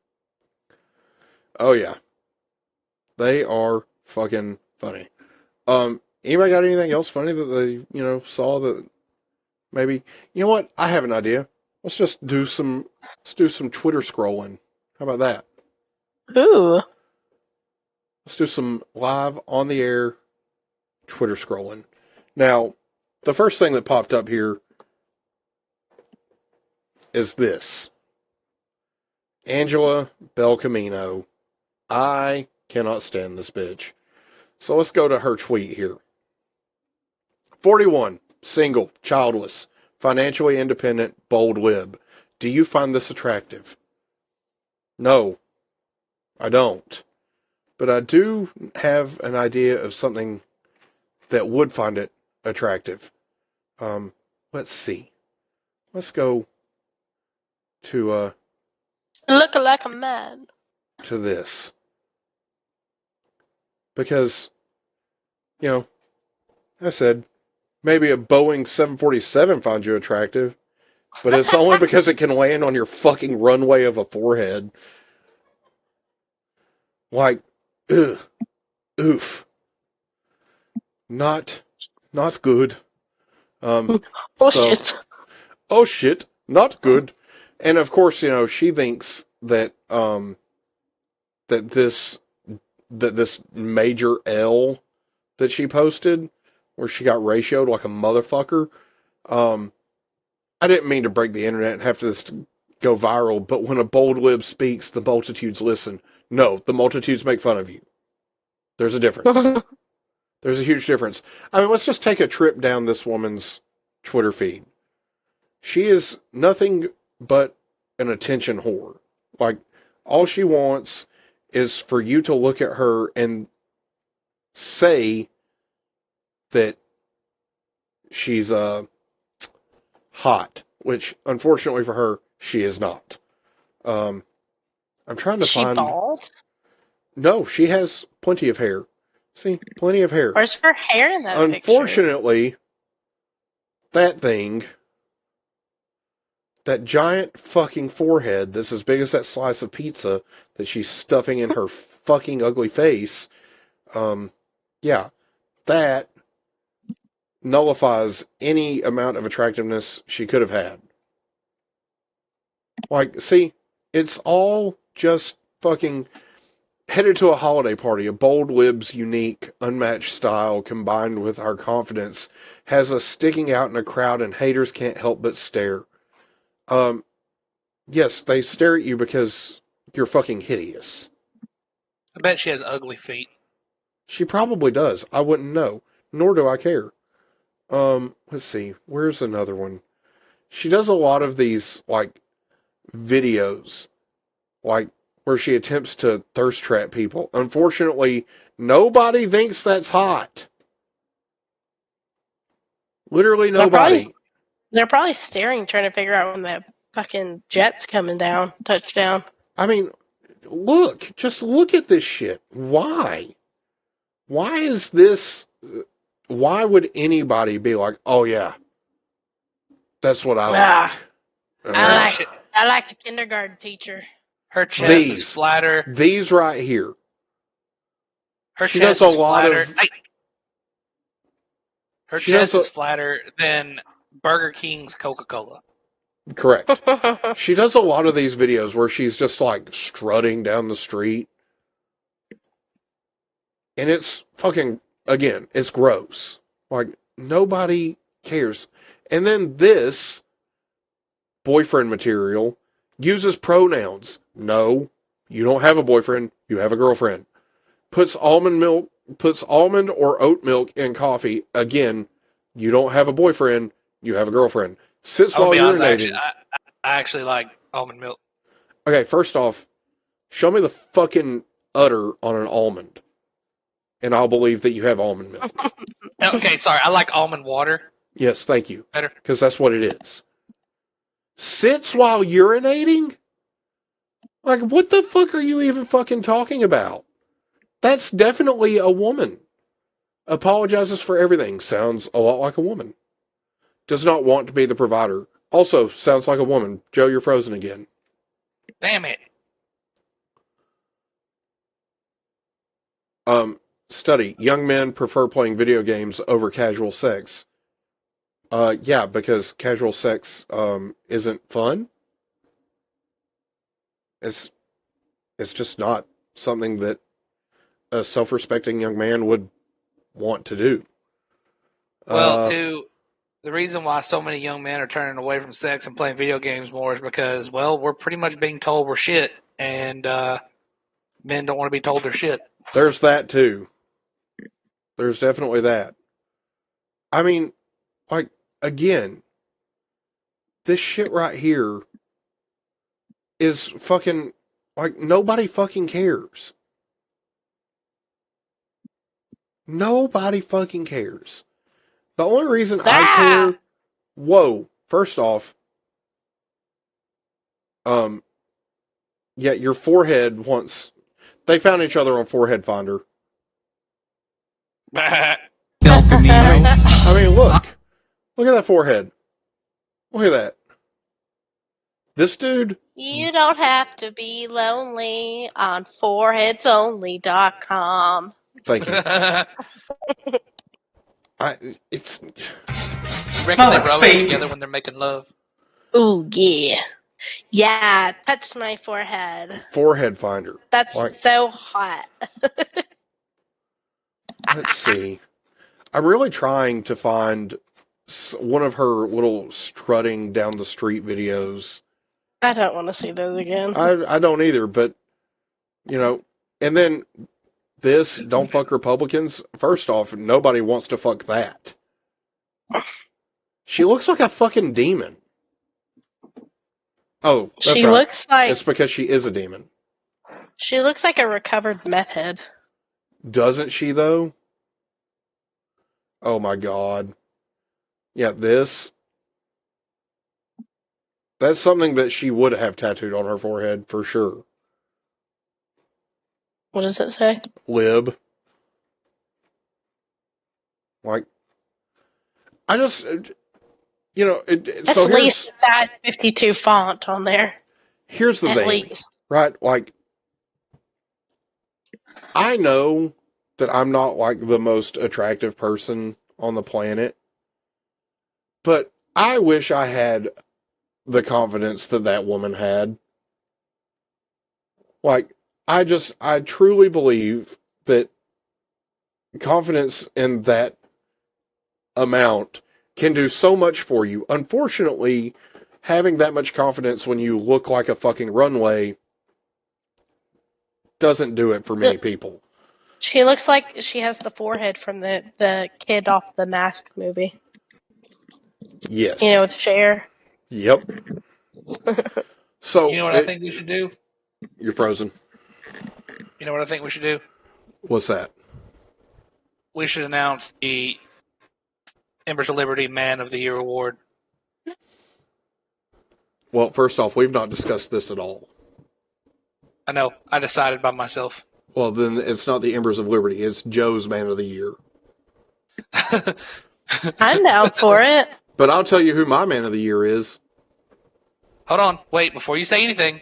Oh yeah. They are fucking funny. Anybody got anything else funny that they, saw that maybe, you know what? I have an idea. Let's do some Twitter scrolling. How about that? Ooh. Let's do some live on the air Twitter scrolling. Now, the first thing that popped up here is this. Angela Belcamino. I cannot stand this bitch. So let's go to her tweet here. 41, single, childless, financially independent, bold lib. Do you find this attractive? No, I don't. But I do have an idea of something that would find it attractive. Let's see. Let's go to Look like a man. To this. Because, I said, maybe a Boeing 747 finds you attractive, but it's only because it can land on your fucking runway of a forehead. Like, ugh, oof. Not good. Shit. Oh shit, not good. And of course, she thinks that, that this major L that she posted, where she got ratioed like a motherfucker. I didn't mean to break the internet and have go viral, but when a bold lib speaks, the multitudes listen. No, the multitudes make fun of you. There's a difference. There's a huge difference. I mean, let's just take a trip down this woman's Twitter feed. She is nothing but an attention whore. Like, all she wants is for you to look at her and say that she's hot, which, unfortunately for her, she is not. I'm trying to find... Is she bald? No, she has plenty of hair. See, plenty of hair. Where's her hair in that Unfortunately, that thing, that giant fucking forehead that's as big as that slice of pizza that she's stuffing in her fucking ugly face, yeah, that nullifies any amount of attractiveness she could have had. Like, see, it's all just fucking headed to a holiday party. A bold lib's unique, unmatched style combined with our confidence has us sticking out in a crowd and haters can't help but stare. Yes, they stare at you because you're fucking hideous. I bet she has ugly feet. She probably does. I wouldn't know. Nor do I care. Let's see. Where's another one? She does a lot of these, like, videos. Like, where she attempts to thirst trap people. Unfortunately, nobody thinks that's hot. Literally nobody. They're probably staring, trying to figure out when the fucking jet's coming down, touchdown. I mean, look. Just look at this shit. Why? Why is this... Why would anybody be like, oh yeah, that's what I like? I like a kindergarten teacher. Her chest is flatter. These right here. Her chest is flatter. Her chest is flatter than Burger King's Coca-Cola. Correct. She does a lot of these videos where she's just like strutting down the street. And it's fucking, again, it's gross. Like, nobody cares. And then this boyfriend material uses pronouns. No, you don't have a boyfriend, you have a girlfriend. Puts almond or oat milk in coffee. Again, you don't have a boyfriend, you have a girlfriend. Sits while urinating. I actually like almond milk. Okay, first off, show me the fucking udder on an almond, and I'll believe that you have almond milk. Okay, sorry, I like almond water. Yes, thank you. Better. Because that's what it is. Sits while urinating? Like, what the fuck are you even fucking talking about? That's definitely a woman. Apologizes for everything. Sounds a lot like a woman. Does not want to be the provider. Also, sounds like a woman. Joe, you're frozen again. Damn it. Study. Young men prefer playing video games over casual sex. Yeah, because casual sex isn't fun. It's just not something that a self-respecting young man would want to do. Well, the reason why so many young men are turning away from sex and playing video games more is because, well, we're pretty much being told we're shit, and men don't want to be told they're shit. There's that, too. There's definitely that. I mean, like, again, this shit right here is fucking, like, nobody fucking cares. Nobody fucking cares. The only reason I care... Whoa, first off, yeah, your forehead wants... They found each other on Forehead Finder. I mean, look. Look at that forehead. Look at that. This dude... You don't have to be lonely on foreheadsonly.com. Thank you. It's... Reckon they rub it together when they're making love. Ooh, yeah. Yeah, touch my forehead. Forehead Finder. That's like, so hot. Let's see. I'm really trying to find one of her little strutting down the street videos I don't want to see those again. I don't either, but, you know, and then this, don't fuck Republicans. First off, nobody wants to fuck that. She looks like a fucking demon. Oh, that's she right. looks like It's because she is a demon. she looks like a recovered meth head. Doesn't she, though? Oh, my God. Yeah, this. That's something that she would have tattooed on her forehead, for sure. What does it say? Lib. Like, I just, you know, That's so at least size 52 font on there. Here's the at thing, least. right? Like, I know that I'm not like the most attractive person on the planet, but I wish I had the confidence that that woman had. Like, I truly believe that confidence in that amount can do so much for you. Unfortunately, having that much confidence when you look like a fucking runway doesn't do it for many people. She looks like she has the forehead from the kid off the Mask movie. Yes. You know, with Cher. Yep. So you know what I think we should do? You're frozen. You know what I think we should do? What's that? We should announce the Embers of Liberty Man of the Year award. Well, first off, we've not discussed this at all. I know. I decided by myself. Well, then it's not the Embers of Liberty. It's Joe's Man of the Year. I'm down for it. But I'll tell you who my Man of the Year is. Hold on. Wait, before you say anything.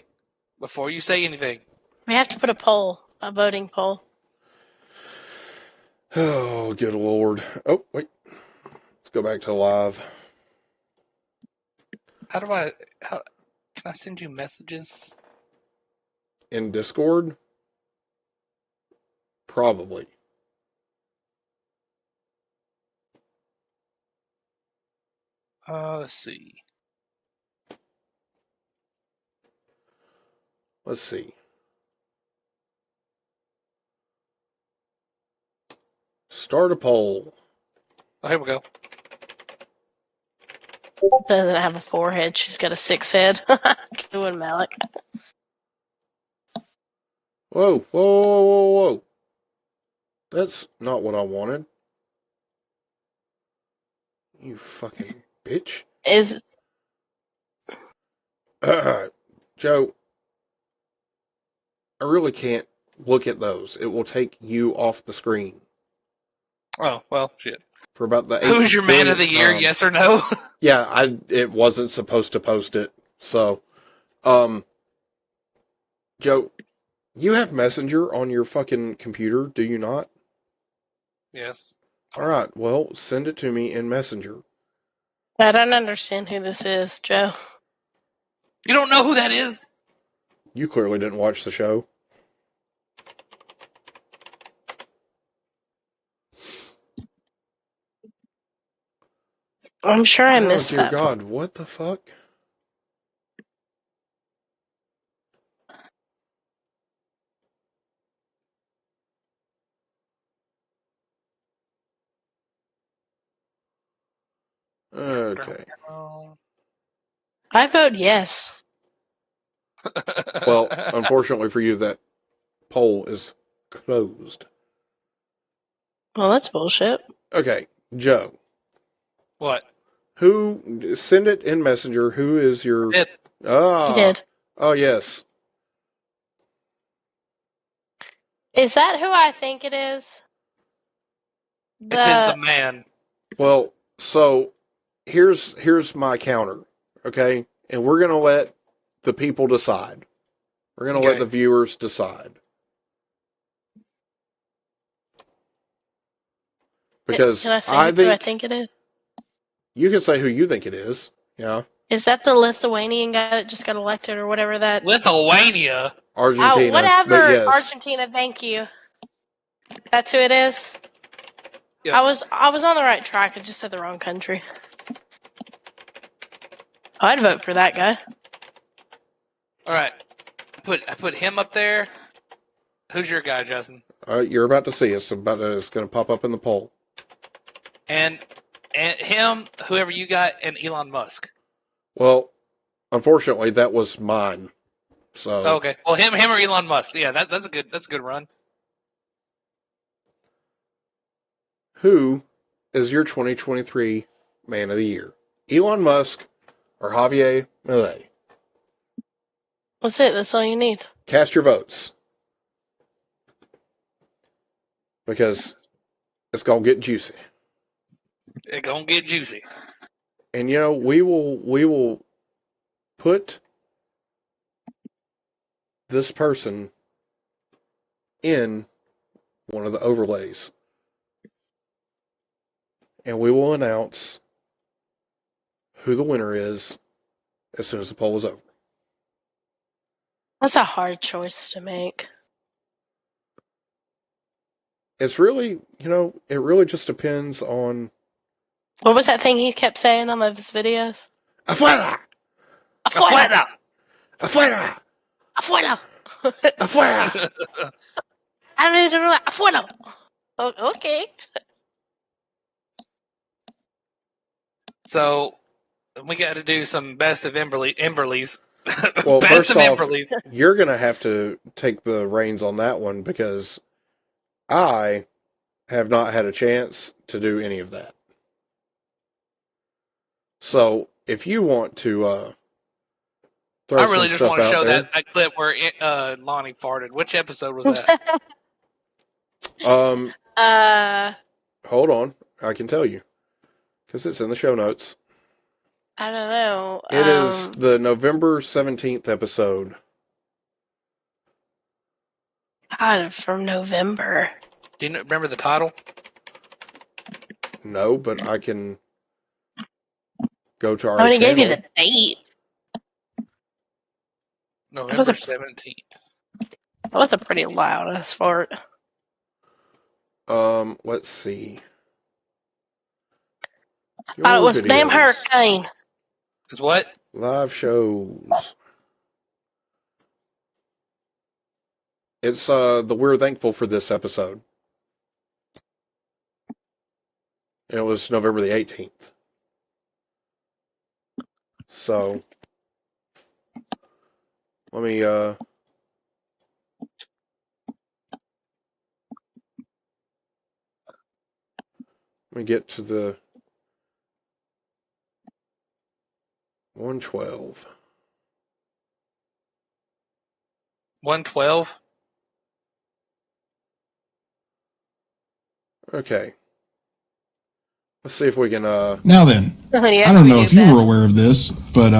Before you say anything. We have to put a poll, a voting poll. Oh, good Lord. Oh, wait. Let's go back to live. How can I send you messages? In Discord? Probably. Let's see. Let's see. Start a poll. Oh, here we go. Doesn't have a forehead. She's got a 6 head. Good one, Malik. Whoa, whoa, whoa, whoa, whoa. That's not what I wanted. You fucking bitch. Is Joe, I really can't look at those. It will take you off the screen. Oh, well, shit. For about the Who's your Man of the Year, yes or no? Yeah, it wasn't supposed to post it. So, Joe, you have Messenger on your fucking computer, do you not? Yes. Alright, well, send it to me in Messenger. I don't understand who this is, Joe. You don't know who that is? You clearly didn't watch the show. I'm sure I missed that. Oh, dear God, what the fuck? Okay. I vote yes. Well, unfortunately for you, that poll is closed. Well, that's bullshit. Okay, Joe. What? Who, send it in Messenger, who is your... It. Ah. He did. Oh, yes. Is that who I think it is? It is the man. Well, so, here's my counter, okay? And we're going to let the people decide. We're going to let the viewers decide. Because Can I say who I think it is? You can say who you think it is. Yeah. Is that the Lithuanian guy that just got elected or whatever that? Lithuania? Argentina. Oh, whatever. Yes. Argentina, thank you. That's who it is? Yep. I was on the right track. I just said the wrong country. I'd vote for that guy. All right. I put him up there. Who's your guy, Justin? You're about to see us. It's going to pop up in the poll. And him, whoever you got, and Elon Musk. Well, unfortunately, that was mine. So okay. Well, him or Elon Musk. Yeah, that's a good run. Who is your 2023 Man of the Year? Elon Musk or Javier Milei? That's it. That's all you need. Cast your votes. Because it's going to get juicy. It's going to get juicy. And, you know, we will put this person in one of the overlays. And we will announce who the winner is as soon as the poll is over. That's a hard choice to make. It's really, you know, it really just depends on... What was that thing he kept saying on his videos? Afuera! Afuera! Afuera! Afuera! Afuera! Afuera! Oh, okay. So, we got to do some best of Emberleys. Well, best first of off, Emberleys. You're going to have to take the reins on that one because I have not had a chance to do any of that. So, if you want to throw I really some just stuff want to out show there, that clip where Lonnie farted. Which episode was that? Hold on. I can tell you. Because it's in the show notes. I don't know. It is the November 17th episode. God, from November. Do you remember the title? No, but I can go to our I only channel. gave you the date. November 17th. That was a pretty loud ass fart. Let's see. I thought it was a damn hurricane. Is what? Live shows. It's the We're Thankful for this episode. And it was November the 18th. So let me get to the 112. 112? Okay. Let's see if we can Now then, Yes, I don't know if you that. were aware of this, but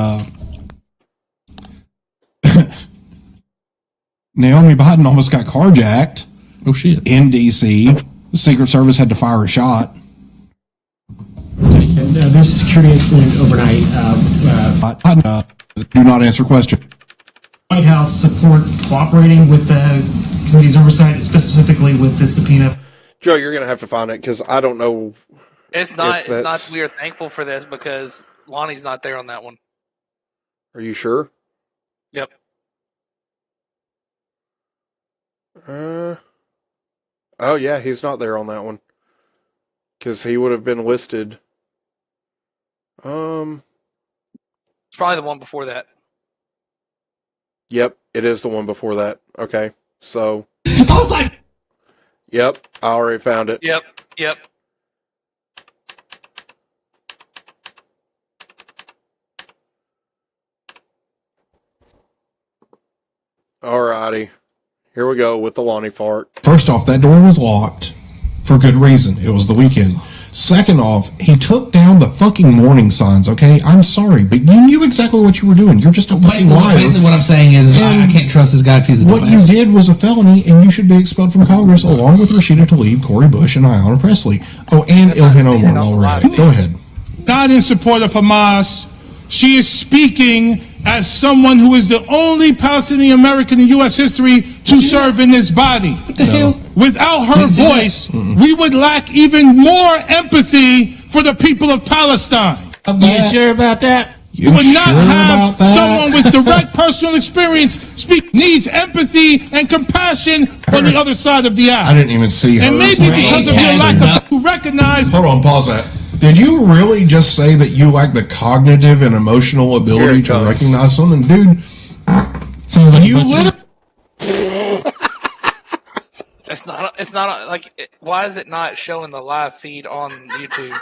Naomi Biden almost got carjacked. Oh shit. In DC. The Secret Service had to fire a shot. And there's a security incident overnight. Do not answer question. White House support cooperating with the committee's oversight, specifically with the subpoena. Joe, you're going to have to find it because I don't know. It's not. We are thankful for this because Lonnie's not there on that one. Are you sure? Yep. Oh yeah, he's not there on that one because he would have been listed. It's probably the one before that. Yep, it is the one before that. Okay, so. I was like. Yep, I already found it. Yep. Alrighty, here we go with the Lonnie fart. First off, that door was locked for good reason. It was the weekend. Second off, he took down the fucking warning signs, okay? I'm sorry, but you knew exactly what you were doing. You're just a fucking liar. Basically what I'm saying is I can't trust this guy because he's a What you did was a felony, and you should be expelled from Congress along with Rashida Tlaib, Cori Bush, and Ayanna Pressley. Oh, and Ilhan Omar while we're at it. Go ahead. Not in support of Hamas. She is speaking as someone who is the only Palestinian American in U.S. history to serve in this body. What the hell? Without her voice, we would lack even more empathy for the people of Palestine. You sure about that? You would not have someone with direct personal experience needs empathy and compassion on the other side of the aisle. I didn't even see her. And maybe because of your lack of recognize. Hold on, pause that. Did you really just say that you lack the cognitive and emotional ability to recognize something, dude? You literally. It's not like. Why is it not showing the live feed on YouTube?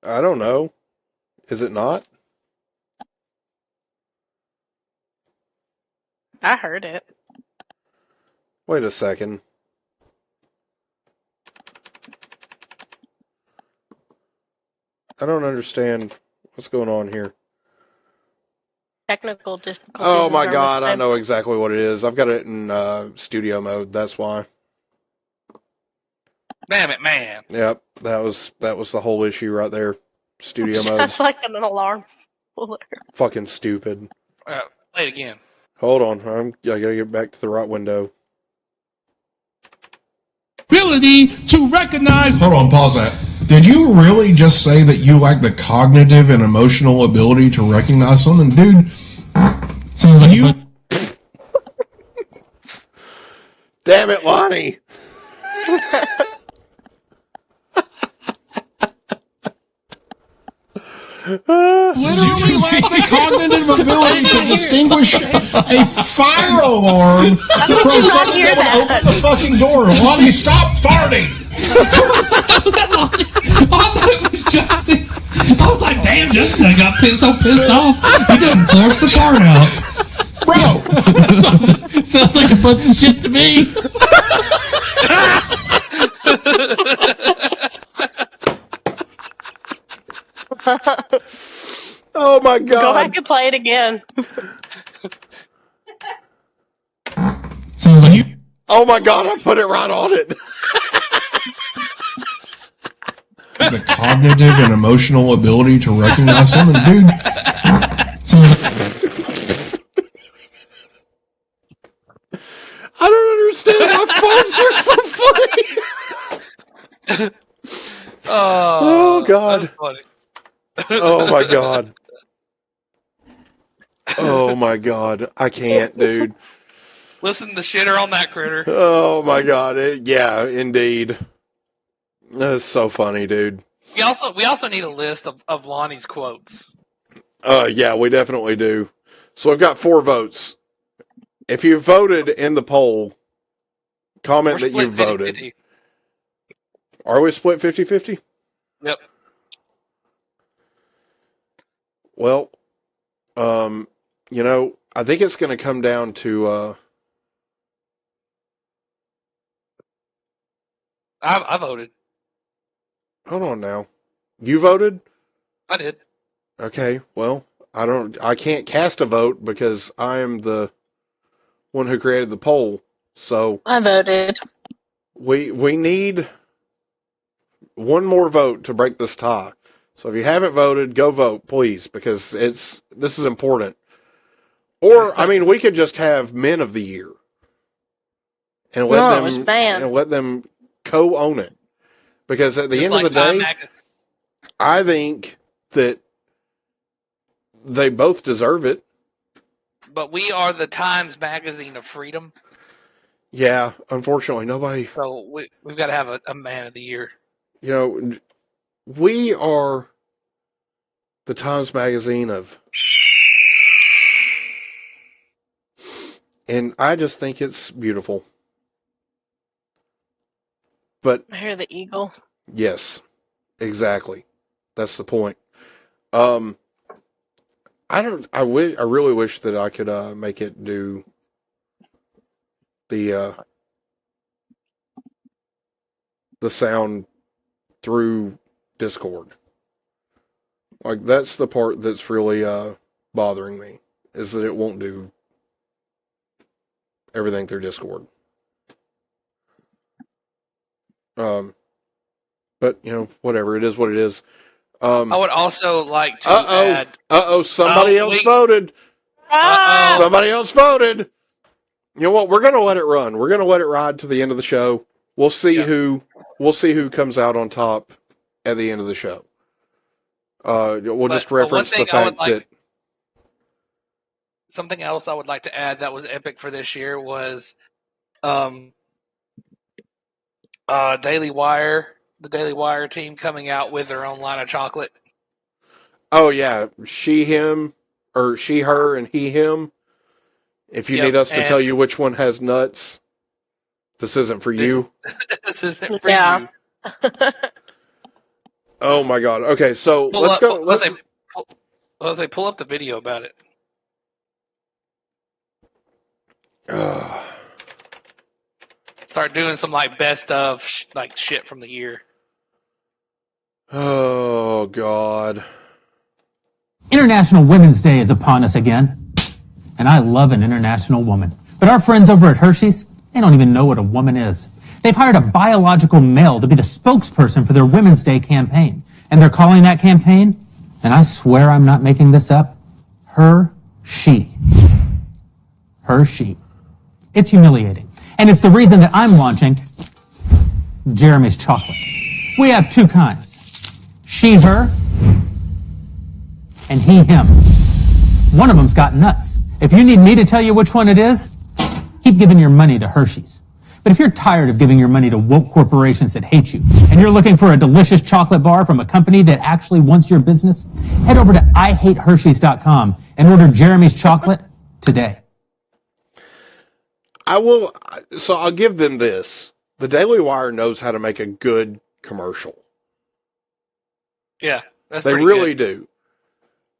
I don't know. Is it not? I heard it. Wait a second. I don't understand what's going on here. Technical difficulties. Oh my god, I know exactly what it is. I've got it in studio mode, that's why. Damn it, man. Yep, that was the whole issue right there. Studio mode. Sounds like an alarm. Fucking stupid. Play it again. Hold on, I gotta get back to the right window. Ability to recognize. Hold on, pause that. Did you really just say that you lack the cognitive and emotional ability to recognize something, dude? You. Damn it, Lonnie. Literally lack the cognitive ability to distinguish a fire alarm from something that would open the fucking door. Lonnie, stop farting! Was that Lonnie? I thought it was Justin. I was like, damn, Justin, I got so pissed off. He didn't force the fart out. Bro! Sounds like a bunch of shit to me. Oh my god. Go back and play it again. Oh my god, I put it right on it. The cognitive and emotional ability to recognize something, dude. I don't understand why phones are so funny. Oh god. Oh my god. Oh my god. I can't, dude. Listen to the shitter on that critter. Oh my god. Yeah, indeed. That's so funny, dude. We also need a list of Lonnie's quotes. Yeah, we definitely do. So I've got 4 votes. If you voted in the poll, comment that you voted. 50-50. Are we split 50-50? Yep. Well, you know, I think it's going to come down to, I voted. Hold on now. You voted? I did. Okay, well, I can't cast a vote because I am the one who created the poll. So I voted. We need one more vote to break this tie. So if you haven't voted, go vote, please, because this is important. Or I mean, we could just have Men of the Year and let them co-own it. Because at the end of the day, I think that they both deserve it. But we are the Times Magazine of freedom. Yeah, unfortunately, nobody. So we've got to have a Man of the Year. You know, we are the Times Magazine of. And I just think it's beautiful. But I hear the eagle. Yes, exactly. That's the point. I really wish that I could make it do the sound through Discord. Like that's the part that's really bothering me, is that it won't do everything through Discord. But you know, whatever, it is what it is. I would also like to add. Somebody else voted. Somebody else voted. You know what? We're gonna let it run. We're gonna let it ride to the end of the show. We'll see who comes out on top at the end of the show. We'll just reference the fact that. Something else I would like to add that was epic for this year was Daily Wire, the Daily Wire team coming out with their own line of chocolate. Oh, yeah. She, him, or she, her, and he, him. If you need us to tell you which one has nuts, this isn't for you. This isn't for you. Oh, my God. Okay, so let's go. Let's say, pull up the video about it. Start doing some best of shit from the year. Oh God! International Women's Day is upon us again, and I love an international woman. But our friends over at Hershey's, they don't even know what a woman is. They've hired a biological male to be the spokesperson for their Women's Day campaign, and they're calling that campaign, and I swear I'm not making this up, Hershey. Hershey. It's humiliating. And it's the reason that I'm launching Jeremy's chocolate. We have two kinds. She, her, and he, him. One of them's got nuts. If you need me to tell you which one it is, keep giving your money to Hershey's. But if you're tired of giving your money to woke corporations that hate you, and you're looking for a delicious chocolate bar from a company that actually wants your business, head over to IHateHershey's.com and order Jeremy's chocolate today. I'll give them this. The Daily Wire knows how to make a good commercial. Yeah, that's they really do.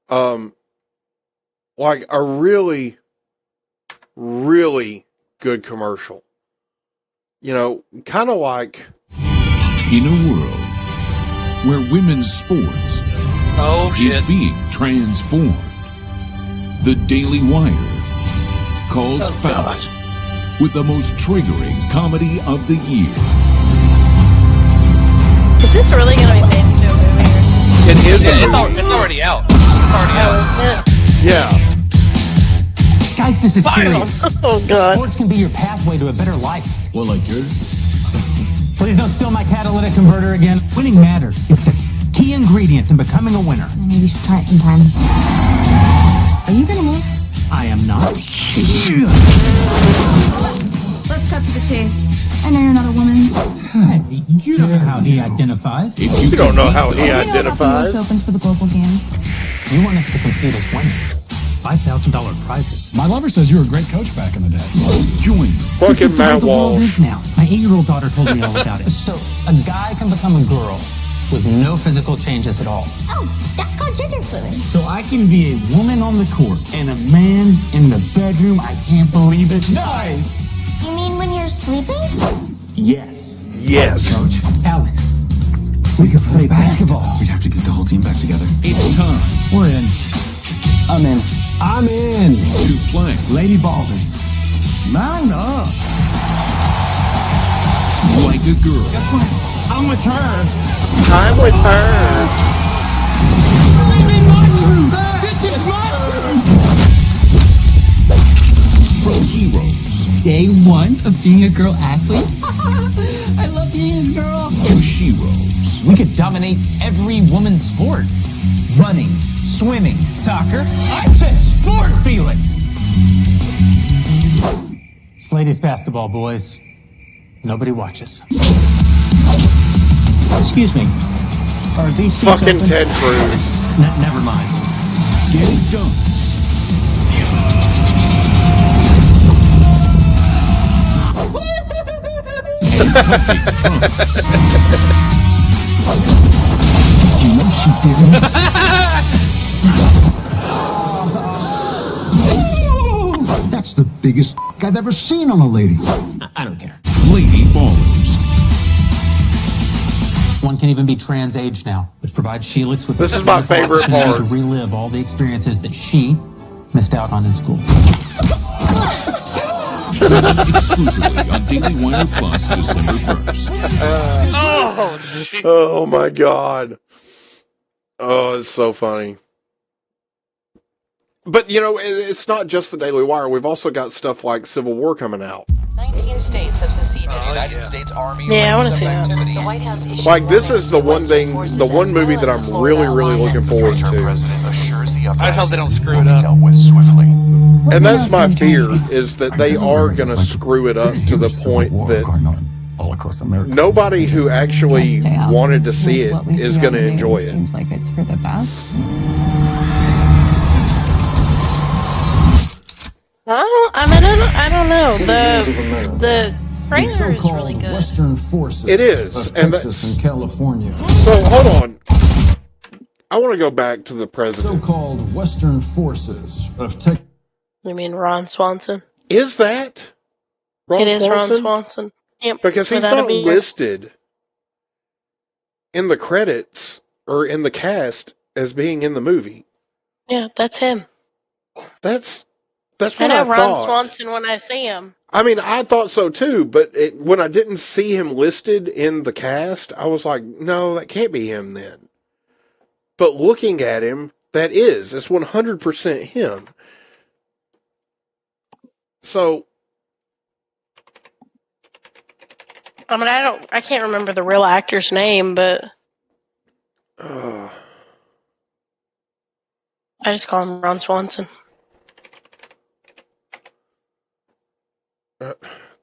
Like a really, really good commercial. You know, kind of like in a world where women's sports is being transformed, the Daily Wire calls foul with the most triggering comedy of the year. Is this really going to be made into a movie? Or it is. It's already out. It's already out. Yeah. Guys, this is serious. Oh, God. Sports can be your pathway to a better life. Well, like yours? Please don't steal my catalytic converter again. Winning matters. It's the key ingredient in becoming a winner. Maybe you should try it sometime. Are you going to move? I am not. Let's cut to the chase. I know you're not a woman. You don't know how he identifies. You don't know how he identifies. US Opens for the global games. You want us to compete as winners. $5,000 prizes. My lover says you were a great coach back in the day. Join fucking Matt Walsh. Now, my 8-year-old daughter told me all about it. So, a guy can become a girl with no physical changes at all. Oh, that's called gender fluid. So I can be a woman on the court and a man in the bedroom. I can't believe it. Nice! You mean when you're sleeping? Yes. Yes. Coach, Alex, we could play basketball. We'd have to get the whole team back together. It's time. We're in. I'm in. I'm in. To play Lady Baldwin. Man up. Like a girl. That's right. I'm with her. I'm with her. This is mushroom. From heroes. Day one of being a girl athlete. I love being a girl. To sheroes. We could dominate every woman's sport. Running, swimming, soccer. I said sport, Felix. It's ladies basketball, boys. Nobody watches. Excuse me. Are these seats fucking open? Ted Cruz? Never mind. Get it done. You know she didn't. That's the biggest I've ever seen on a lady. I don't care. Lady Ballers. One can even be trans age now, which provides Sheelix with this is my favorite part. To relive all the experiences that she missed out on in school. Exclusively on Daily Wire Plus December 1st. Oh my God. Oh, it's so funny. But, you know, it's not just the Daily Wire. We've also got stuff like Civil War coming out. 19 states have seceded. The United States Army. Yeah, I want to see that. The White House issued Like, this is the one thing, the one movie that I'm really, really looking forward to. I just hope they don't screw it up. And that's my fear, is that they are going to screw it up to the point that nobody who actually wanted to see it is going to enjoy it. Seems like it's for the best. I don't know. The trailer is really good. Western forces. It is, of and Texas and California. So hold on. I want to go back to the president. So-called Western forces of Texas. You mean Ron Swanson? Is that Ron It is Swanson? Ron Swanson. Yep. Because he's not listed in the credits or in the cast as being in the movie. Yeah, that's him. That's what I know Ron thought. Swanson when I see him. I mean, I thought so too, but when I didn't see him listed in the cast, I was like, no, that can't be him then. But looking at him, it's 100% him. So, I mean, I can't remember the real actor's name, but I just call him Ron Swanson.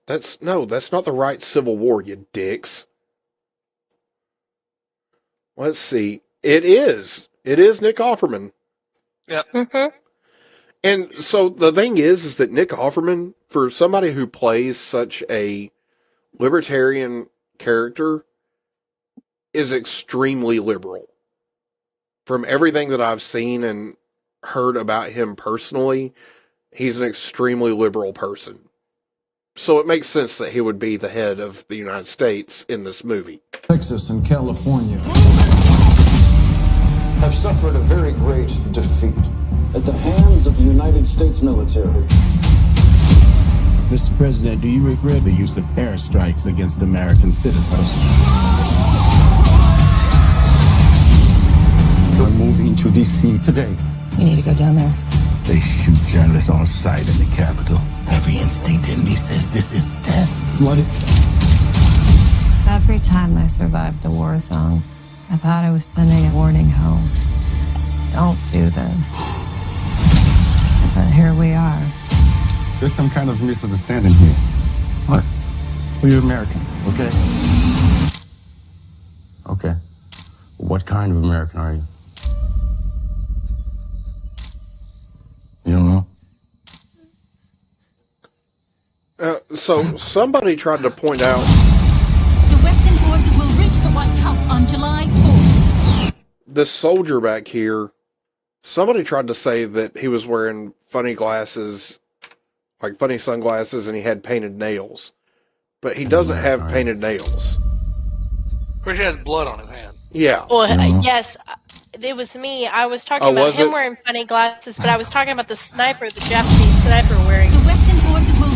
that's not the right Civil War, you dicks. Let's see. It is Nick Offerman. Yep. Mm-hmm. And so the thing is that Nick Offerman, for somebody who plays such a libertarian character, is extremely liberal. From everything that I've seen and heard about him personally, he's an extremely liberal person. So it makes sense that he would be the head of the United States in this movie. Texas and California have suffered a very great defeat at the hands of the United States military. Mr. President, do you regret the use of airstrikes against American citizens? We're moving to D.C. today. We need to go down there. They shoot journalists on sight in the Capitol. Every instinct in me says this is death. Blooded. Every time I survived the war zone, I thought I was sending a warning home. Don't do this. But here we are. There's some kind of misunderstanding here. What? Well, you're American, okay? Okay. What kind of American are you? You don't know? So somebody tried to point out The Western forces will reach the White House on July 4th. this soldier back here. Somebody tried to say that he was wearing funny glasses, like funny sunglasses, and he had painted nails. But he doesn't have painted nails. Pretty sure he has blood on his hand. Yeah. Well, yes, it was me. I was talking about him wearing funny glasses, but I was talking about the sniper, the Japanese sniper wearing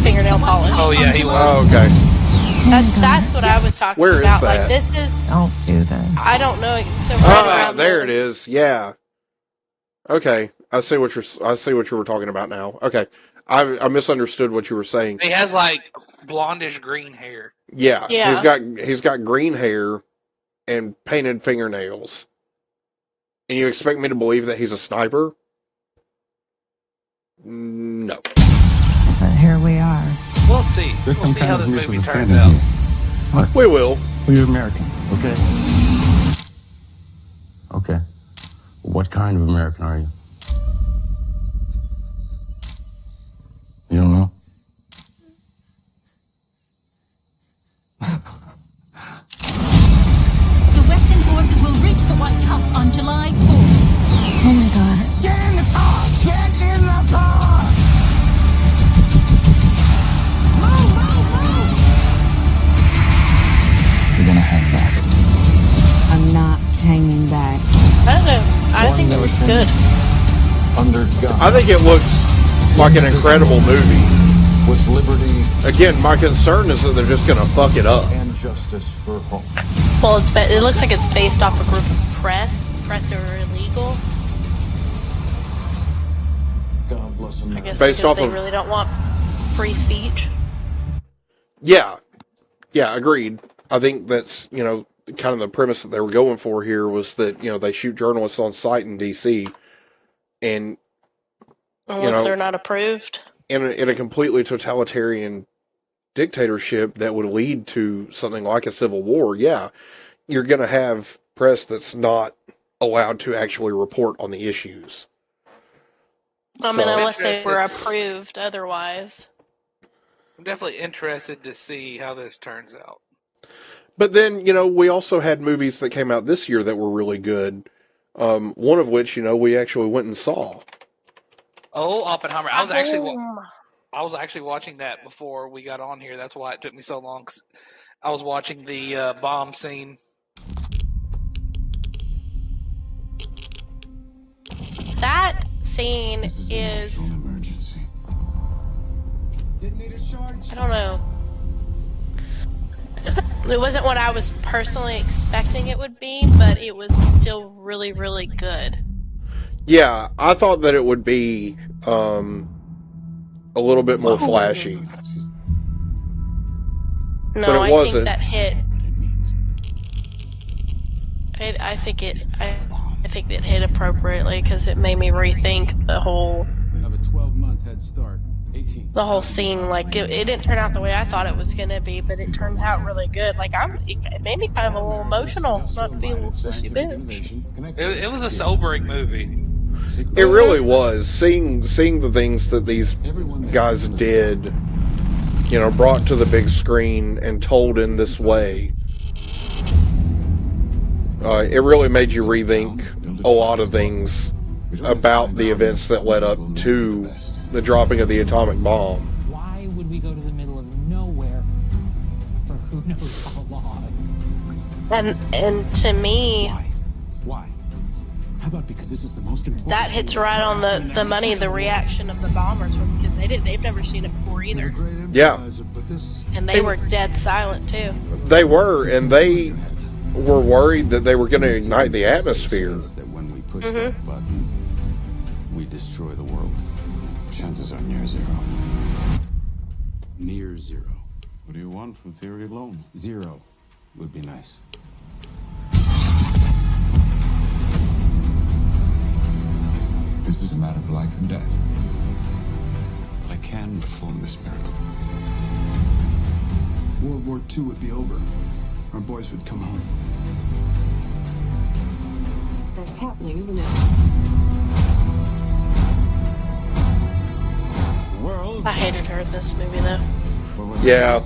fingernail polish. Oh yeah, he was. Oh, okay. That's what I was talking Where is about. that? Like this is. Don't do this. I don't know. So right around there it is. Yeah. Okay, I see what you were talking about now. Okay, I misunderstood what you were saying. He has like blondish green hair. Yeah. He's got green hair and painted fingernails. And you expect me to believe that he's a sniper? No. But here we are. We'll see. There's We'll some see kind how of this movie misunderstanding turns out. here. What? We will. Well, you're American, okay? Okay. What kind of American are you? You don't know? The Western forces will reach the White House on July 4th. Oh my God. Get in the car! Get in the car! Move, move, move! You're gonna hang back. I'm not hanging back. I don't know. I think it looks good. Under God. I think it looks like an incredible movie. With liberty. Again, my concern is that they're just going to fuck it up. And justice for all. Well, it looks like it's based off a group of press. Press are illegal. I guess Based because off they of really don't want free speech. yeah, agreed. I think that's kind of the premise that they were going for here was that they shoot journalists on site in D.C. and Unless they're not approved. in a completely totalitarian dictatorship that would lead to something like a civil war, you're going to have press that's not allowed to actually report on the issues. I mean, unless they were approved otherwise. I'm definitely interested to see how this turns out. But then, we also had movies that came out this year that were really good. One of which, we actually went and saw. Oh, Oppenheimer! I was actually watching that before we got on here. That's why it took me so long. 'Cause I was watching the bomb scene. That scene is I don't know. It wasn't what I was personally expecting it would be, but it was still really, really good. Yeah, I thought that it would be a little bit more flashy. No, but it wasn't. I think that hit. I think it hit appropriately because it made me rithink the whole. We have a 12-month head start. 18. The whole scene, like it didn't turn out the way I thought it was gonna be, but it turned out really good. Like it made me kind of a little emotional, not to be a little sissy bitch. It was a sobering movie. It really was. Seeing the things that these guys did, brought to the big screen and told in this way, it really made you rethink a lot of things about the events that led up to the dropping of the atomic bomb. Why would we go to the middle of nowhere for who knows how long? And to me, Why? How about because this is the most important? that hits right on the money. The reaction of the bombers, because they've never seen it before either. Yeah, And they were dead silent too. they were, and they were worried that they were going to ignite the atmosphere. That when we push that button, we destroy the world. Chances are near zero. Near zero. What do you want from theory alone? Zero would be nice. This is a matter of life and death. But I can perform this miracle. World War II would be over. Our boys would come home. That's happening, isn't it? I hated her in this movie though. Yeah. Our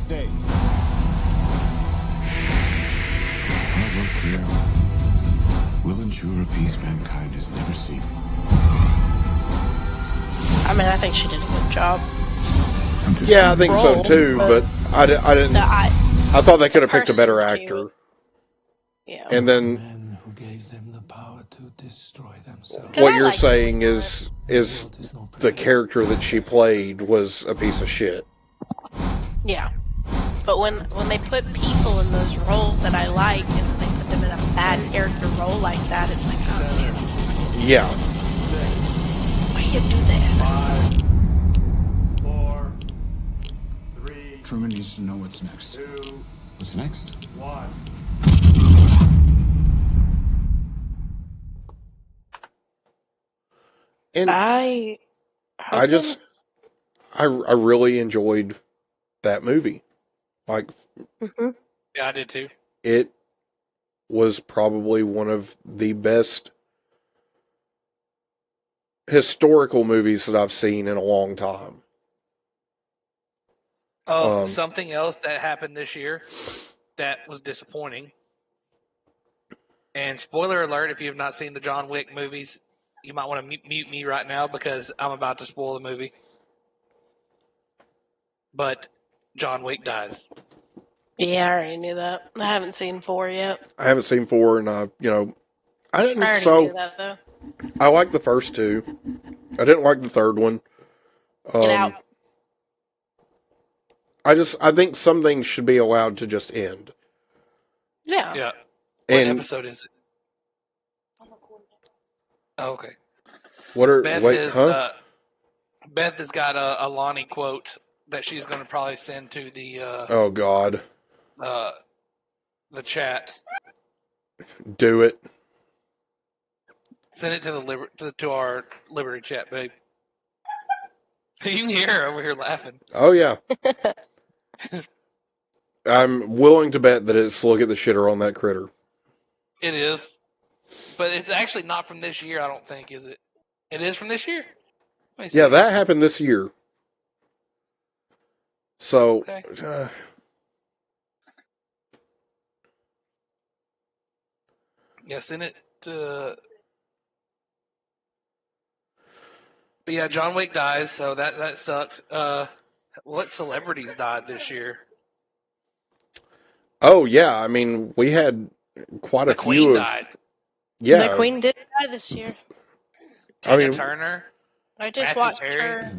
work here will ensure a peace mankind has never seen. I mean, I think she did a good job. Yeah, I think so too, but I didn't. I thought they could have picked a better actor. Yeah. And then Who gave them the power to destroy themselves? what you're saying is the character that she played was a piece of shit. Yeah. But when they put people in those roles that I like, and then they put them in a bad character role like that, it's like, oh man, Yeah. why you do that? 5, 4, 3. Truman needs to know what's next. 2. What's next? 1. And I really enjoyed that movie. Like, Yeah, I did too. it was probably one of the best historical movies that I've seen in a long time. Oh, something else that happened this year that was disappointing. And spoiler alert, if you have not seen the John Wick movies, you might want to mute me right now because I'm about to spoil the movie. But John Wick dies. Yeah, I already knew that. I haven't seen 4 yet. I haven't seen 4, and I didn't. I already So knew that though. I liked the first 2. I didn't like the third one. Get out. I think some things should be allowed to just end. Yeah. Yeah. What And episode is it? Oh, okay. what are Beth wait, is, huh? Beth has got a Lonnie quote that she's going to probably send to the oh God, the chat. Do it. Send it to to our Liberty chat, babe. You can hear her over here laughing. Oh yeah. I'm willing to bet that it's look at the shitter on that critter. It is, but it's actually not from this year. I don't think, is it? It is from this year. Yeah, that happened this year. So, okay. Yeah, send it to. But yeah, John Wick dies, so that sucked. What celebrities died this year? Oh yeah, I mean we had quite a Queen few. Died. Yeah, the Queen did die this year. Tina Turner. I just Matthew watched Perry. her.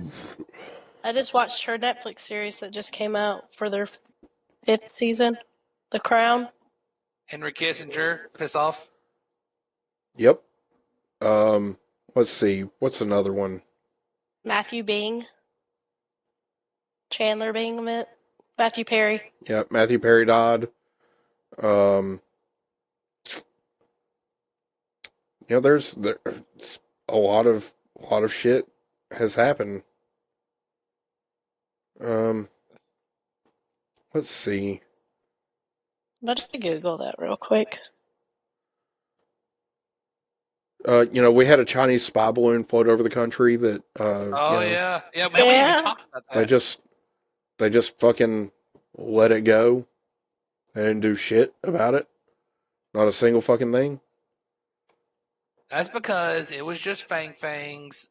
I just watched her Netflix series that just came out for their 5th season, The Crown. Henry Kissinger. Piss off. Yep. Let's see. What's another one? Matthew Bing. Chandler Bing. Matthew Perry. Yeah, Matthew Perry died. There's a lot of shit has happened. Let's see. Let's Google that real quick. We had a Chinese spy balloon float over the country that. Yeah. Yeah, man, we didn't even talk about that. They just fucking let it go. They didn't do shit about it. Not a single fucking thing. That's because it was just Fang Fang's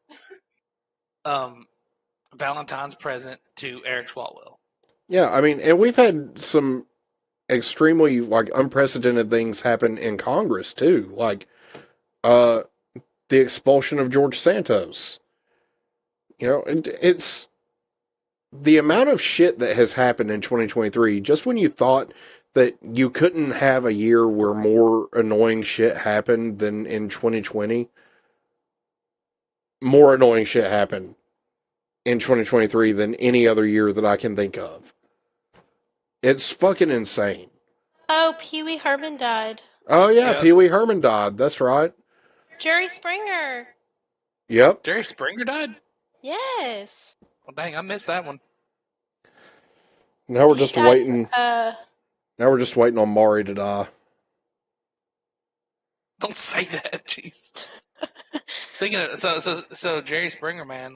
Valentine's present to Eric Swalwell. Yeah, I mean, and we've had some extremely unprecedented things happen in Congress too, like the expulsion of George Santos. It's the amount of shit that has happened in 2023. Just when you thought that you couldn't have a year where more annoying shit happened than in 2020, more annoying shit happened in 2023 than any other year that I can think of. It's fucking insane. Oh, Pee Wee Herman died. Oh yeah, yep. Pee Wee Herman died. That's right. Jerry Springer. Yep. Jerry Springer died? Yes. Well, dang, I missed that one. Now we're just waiting. Now we're just waiting on Maury to die. Don't say that, jeez. Thinking of, so Jerry Springer, man,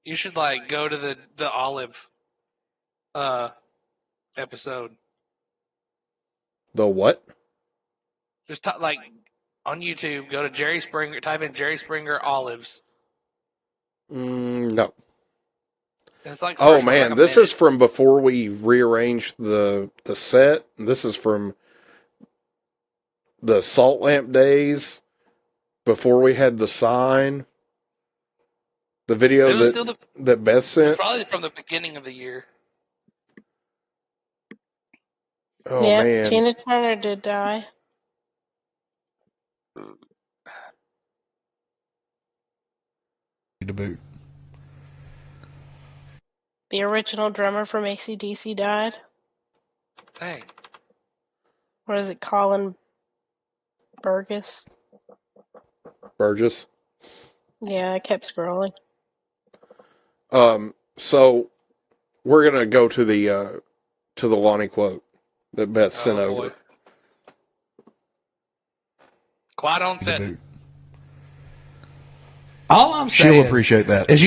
you should go to the Olive episode. The what? Just on YouTube, go to Jerry Springer, type in Jerry Springer Olives. No. It's like oh man, this is from before we rearranged the set. This is from the Salt Lamp days, before we had the sign. The video that Beth sent. It's probably from the beginning of the year. Oh yeah, man, Tina Turner did die. To boot. The original drummer from AC/DC died. Dang. What is it, Colin Burgess? Burgess. Yeah, I kept scrolling. So we're gonna go to the Lonnie quote that Beth sent over. Boy. Quiet on set. All I'm saying, she'll appreciate that. Is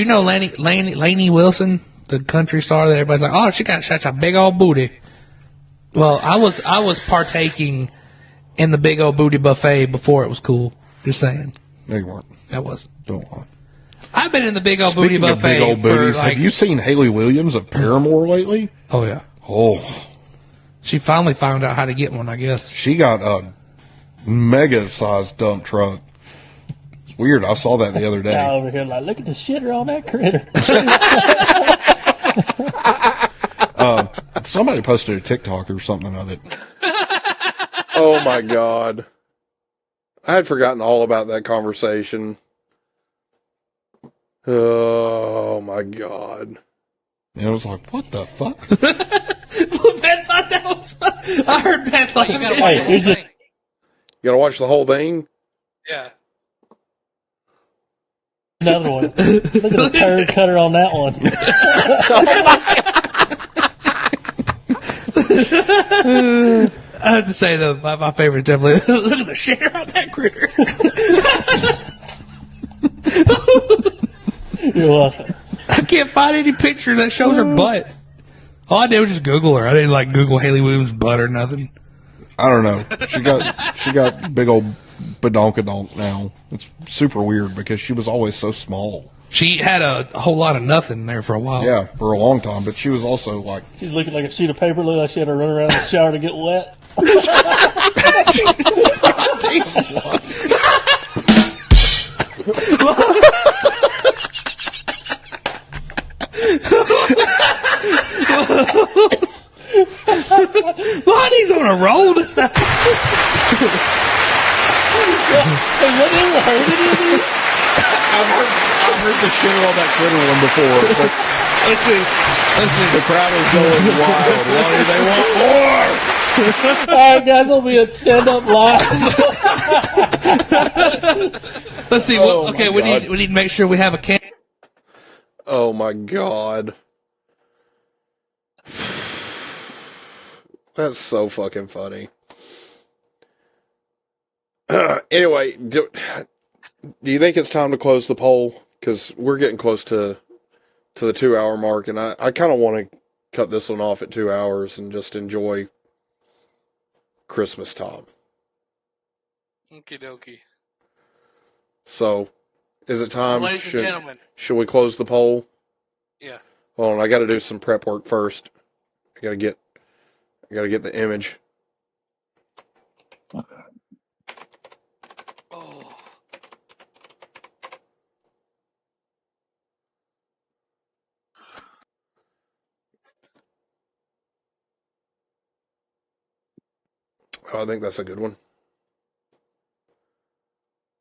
Lainey Wilson, the country star that everybody's like, oh, she got such a big old booty. Well, I was partaking in the big old booty buffet before it was cool. Just saying. No, you weren't. I was. Don't lie. I've been in the big old booty buffet. Big old booties, have you seen Haley Williams of Paramore lately? Oh yeah. Oh. She finally found out how to get one, I guess. She got a mega-sized dump truck. It's weird. I saw that the other day. Guy over here, look at the shitter on that critter. Somebody posted a TikTok or something of it. Oh my God. I had forgotten all about that conversation. Oh my god. And I was like, what the fuck? Beth thought that was fun. I heard Beth like, you gotta watch the whole thing? Yeah. Another one. Look at the turd cutter on that one. I have to say though, my favorite definitely. Look at the share on that critter. You're welcome. I can't find any picture that shows her butt. All I did was just Google her. I didn't like Google Haley Williams' butt or nothing. I don't know. She got big old badonkadonk now. It's super weird because she was always so small. She had a whole lot of nothing there for a while. Yeah, for a long time, but she was also like... She's looking like a sheet of paper, looked like she had to run around in the shower to get wet. Lonnie's on a roll tonight. Hey, what is it? I've heard the share on that Twitter one before. But listen. The crowd is going wild. Lonnie, they want more. All right, guys, we'll be at Stand Up Live. Let's see. Oh, Okay, my we God. need to make sure we have a can. Oh my god. That's so fucking funny. Anyway, do you think it's time to close the poll? Because we're getting close to the 2 hour mark, and I kind of want to cut this one off at 2 hours and just enjoy Christmas time. Okie dokie. So, is it time? Ladies and gentlemen. Should we close the poll? Yeah. Hold on, I got to do some prep work first. I got to get the image. Oh, I think that's a good one.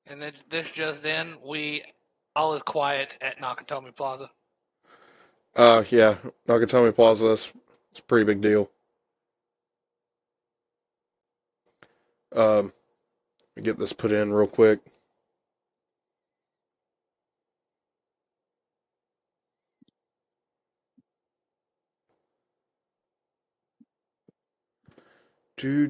And then this just in, all is quiet at Nakatomi Plaza. Yeah, Nakatomi Plaza, it's a pretty big deal. Let me get this put in real quick. Do.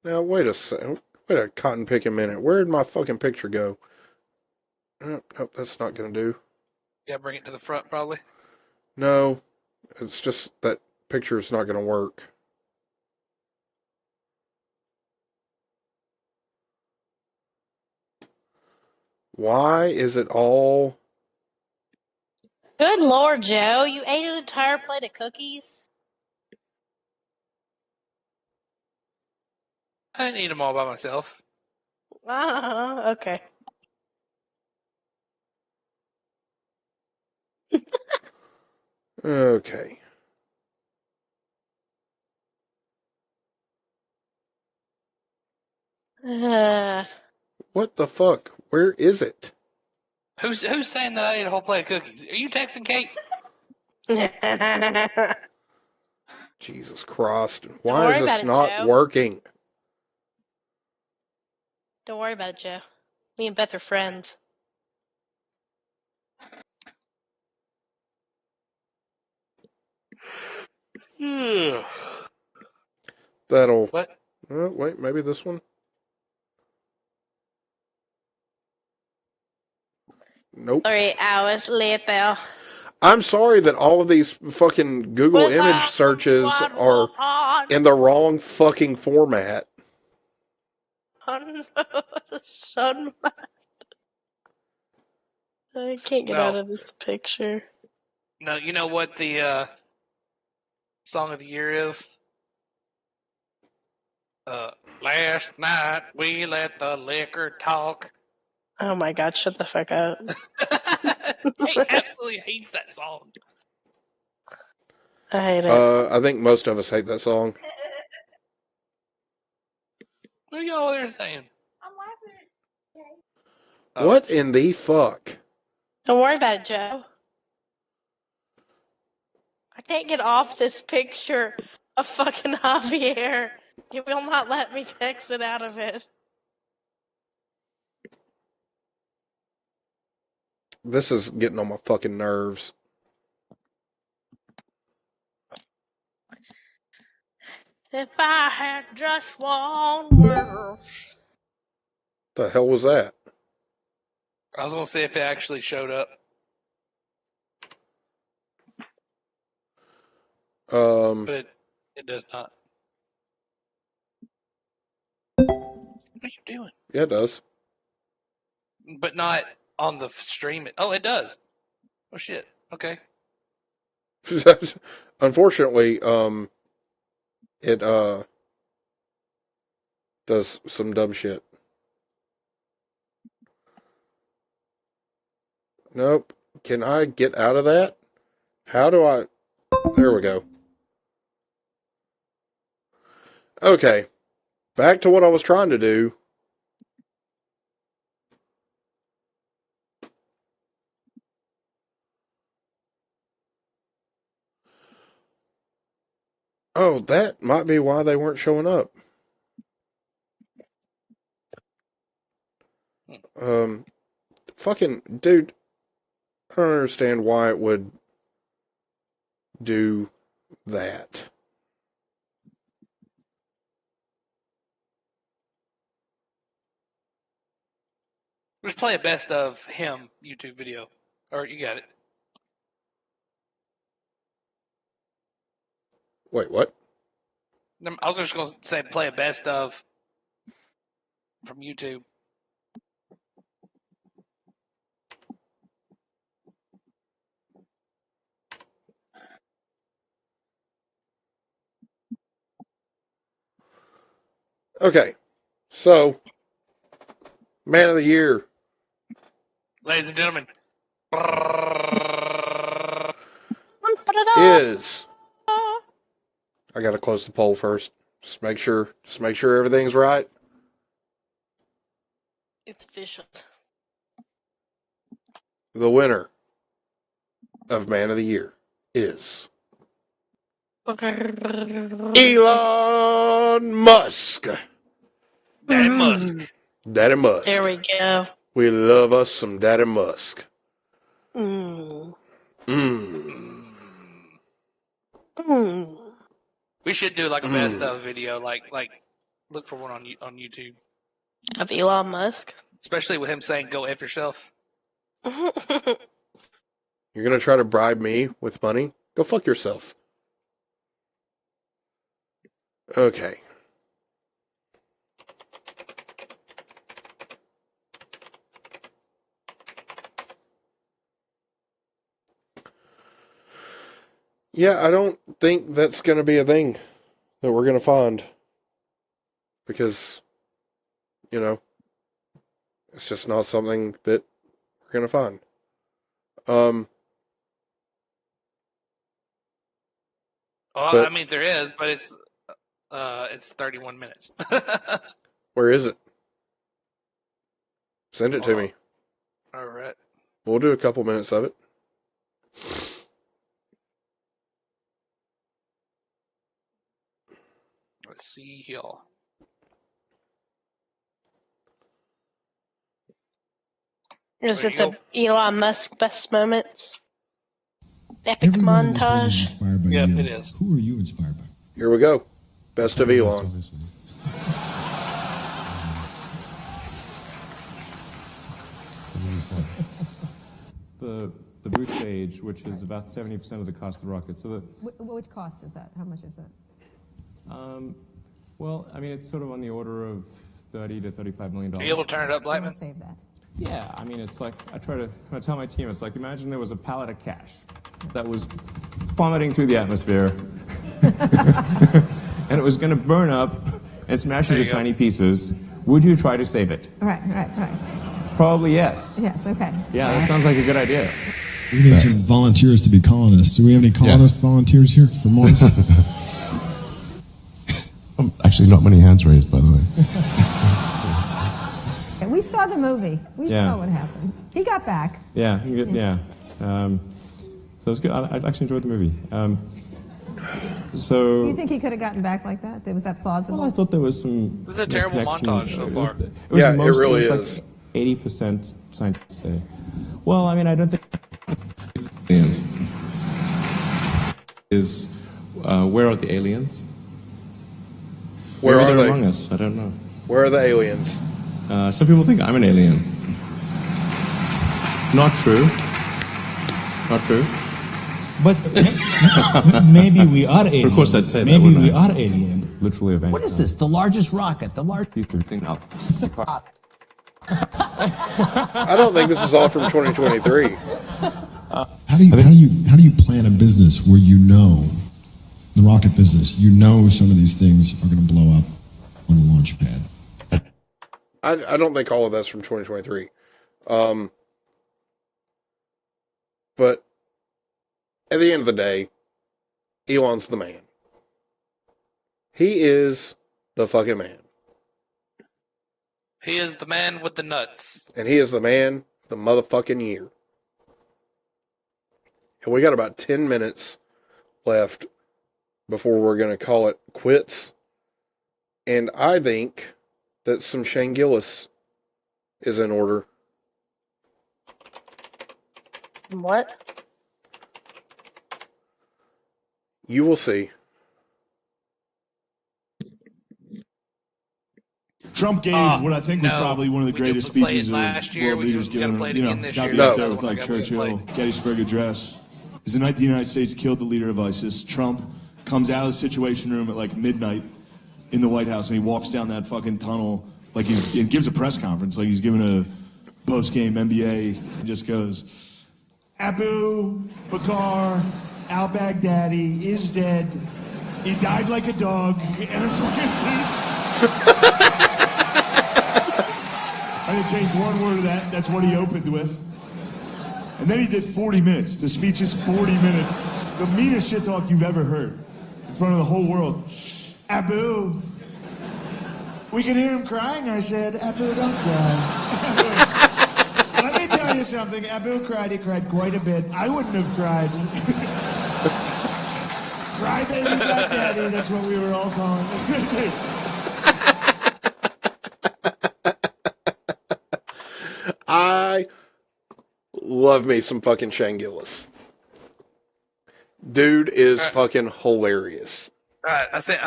Now, wait a second. Wait a cotton picking minute. Where did my fucking picture go? Nope, that's not going to do. Yeah, bring it to the front, probably. No, it's just that picture is not going to work. Why is it all... Good Lord, Joe. You ate an entire plate of cookies? I didn't eat them all by myself. Okay. Okay. What the fuck? Where is it? Who's saying that I ate a whole plate of cookies? Are you texting Kate? Jesus Christ. Why worry is this about it, not Joe. working? Don't worry about it, Joe. Me and Beth are friends. That'll... What? Oh, wait, maybe this one? Nope. 3 hours later. I'm sorry that all of these fucking Google image searches are in the wrong fucking format. Sunlight. I can't get out of this picture. No, you know what the song of the year is? Last night we let the liquor talk. Oh my god, shut the fuck up. He absolutely hates that song. I hate it. I think most of us hate that song. What are y'all there saying? What in the fuck? Don't worry about it, Joe. I can't get off this picture of fucking Javier. He will not let me exit out of it. This is getting on my fucking nerves. If I had just one world. The hell was that? I was going to see if it actually showed up. But it does not. What are you doing? Yeah, it does. But not on the stream. Oh, it does. Oh, shit. Okay. Unfortunately, it does some dumb shit. Nope. Can I get out of that? How do I... There we go. Okay. Back to what I was trying to do. Oh, that might be why they weren't showing up. Fucking, dude, I don't understand why it would do that. Let's play a best of him YouTube video. Or you got it. Wait, what? I was just going to say play a best of from YouTube. Okay, so, Man of the Year. Ladies and gentlemen. Is... I gotta close the poll first. Just make sure everything's right. It's official. The winner of Man of the Year is... Elon Musk. Daddy Musk. Daddy Musk. There we go. We love us some Daddy Musk. We should do like a best of video, like look for one on YouTube of Elon Musk, especially with him saying "Go F yourself." You're gonna try to bribe me with money? Go fuck yourself. Okay. Yeah, I don't think that's going to be a thing that we're going to find. Because, you know, it's just not something that we're going to find. I mean, there is, but it's 31 minutes. Where is it? Send it to me. All right. We'll do a couple minutes of it. Let's see here. Is it the Elon Musk best moments? Epic montage? Yep, it is. Who are you inspired by? Here we go. Best of Elon. The boot stage, which is about 70% of the cost of the rocket. So what cost is that? How much is that? Well, I mean, it's sort of on the order of $30 to $35 million. Are you able to turn it up, Blackman? Save that. Yeah, I mean, it's like, I tell my team, it's like, imagine there was a pallet of cash that was plummeting through the atmosphere, and it was going to burn up and smash into tiny pieces. Would you try to save it? Right. Probably yes. Yes, okay. Yeah, that sounds like a good idea. We need some volunteers to be colonists. Do we have any colonist volunteers here for Mars? Actually, not many hands raised, by the way. we saw the movie. We saw what happened. He got back. Yeah, so it was good. I actually enjoyed the movie. So. Do you think he could have gotten back like that? Was that plausible? Well, I thought there was some. This is a terrible montage so far. It really is. Like 80% scientists say. Well, I mean, I don't think. Where are the aliens? Where are they? Among us? I don't know. Where are the aliens? Some people think I'm an alien. Not true. Not true. But maybe we are alien. Of course, I'd say maybe that. We are alien. Literally, What is this? The largest rocket? The largest thing out. I don't think this is all from 2023. How do you plan a business where you know the rocket business? You know some of these things are going to blow up on the launch pad. I don't think all of that's from 2023. But at the end of the day, Elon's the man. He is the fucking man. He is the man with the nuts. And he is the man of the motherfucking year. And we got about 10 minutes left before we're going to call it quits. And I think that some Shane Gillis is in order. What? You will see. Trump gave what I think was probably one of the greatest speeches of world leaders given. It's got to be up there with like Churchill, Gettysburg Address. Is the night the United States killed the leader of ISIS, Trump comes out of the Situation Room at like midnight in the White House and he walks down that fucking tunnel like he gives a press conference like he's giving a post-game NBA and just goes, Abu Bakr al-Baghdadi is dead. He died like a dog. I didn't change one word of that. That's what he opened with. And then he did 40 minutes. The speech is 40 minutes. The meanest shit talk you've ever heard in front of the whole world. Abu. We can hear him crying. I said, Abu, don't cry. Let me tell you something. Abu cried. He cried quite a bit. I wouldn't have cried. Cry baby, cry daddy. That's what we were all calling it. I love me some fucking Shane Gillis. Dude is fucking hilarious. All right, I sent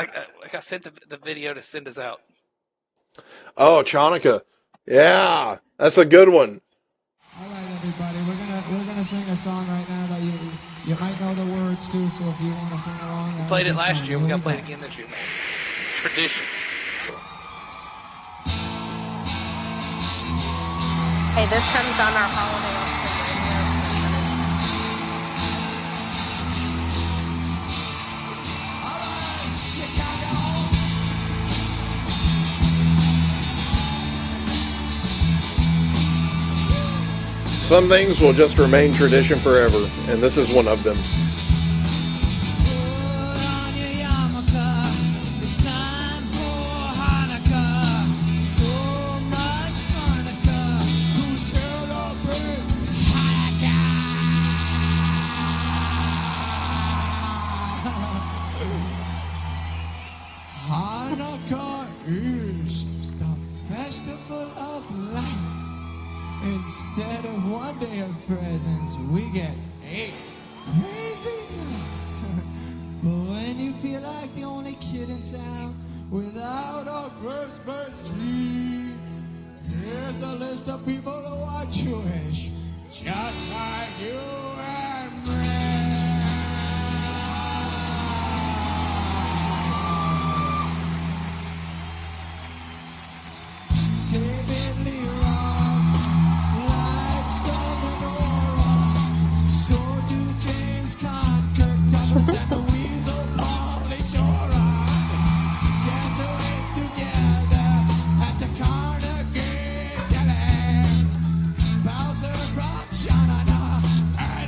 the video to send us out. Oh, Chanukah. Yeah, that's a good one. All right, everybody, we're gonna sing a song right now that you might know the words to. So if you want to sing along, we played it last year. We got to play it again this year. Tradition. Hey, this comes on our holiday Some things will just remain tradition forever, and this is one of them. Hanukkah is the festival of lights. Instead of one day of presents, we get 8 crazy nights. But when you feel like the only kid in town without a Christmas tree, here's a list of people who are Jewish, just like you and me. David Leroy, Lightstorm Menorah, so do James Caan, Kirk Douglas, and the Weasel, Pauly Shore. Castaways together at the Carnegie Deli. Bowser from Shanana and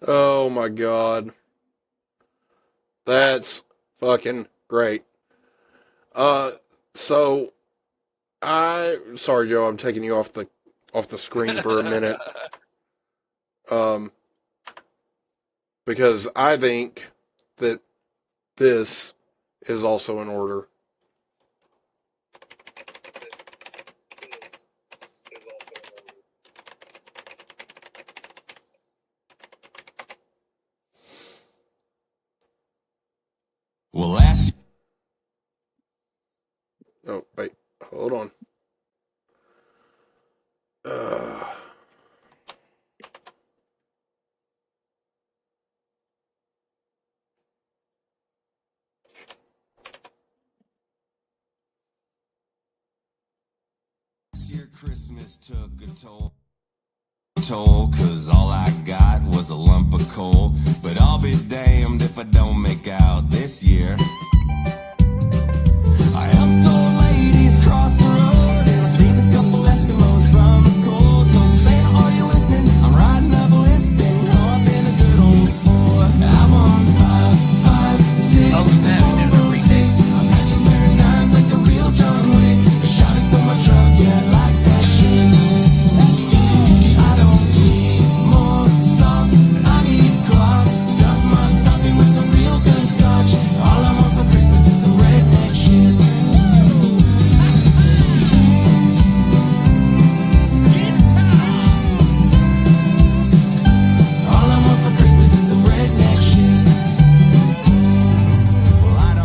Oh my God. That's fucking great. Sorry, Joe, I'm taking you off the screen for a minute. Because I think that this is also in order. Well, last. Oh, wait, hold on. Last year Christmas took a toll, cause all I got was a lump of coal. But I'll be damned if I don't make out this year. I helped old ladies cross the road and seen a couple Eskimos from the cold. So Santa, are you listening? I'm riding up a listing, up in a good old boy. I'm on 5, 5, 6 bone sticks. I'm matching their nines like the real John Wick. Shot it from my truck, yeah, I like that shit. I don't need more songs, I need clocks. Stuff my stocking with some real good scotch. All I want for Christmas is some redneck shit. All I want for Christmas is some redneck shit.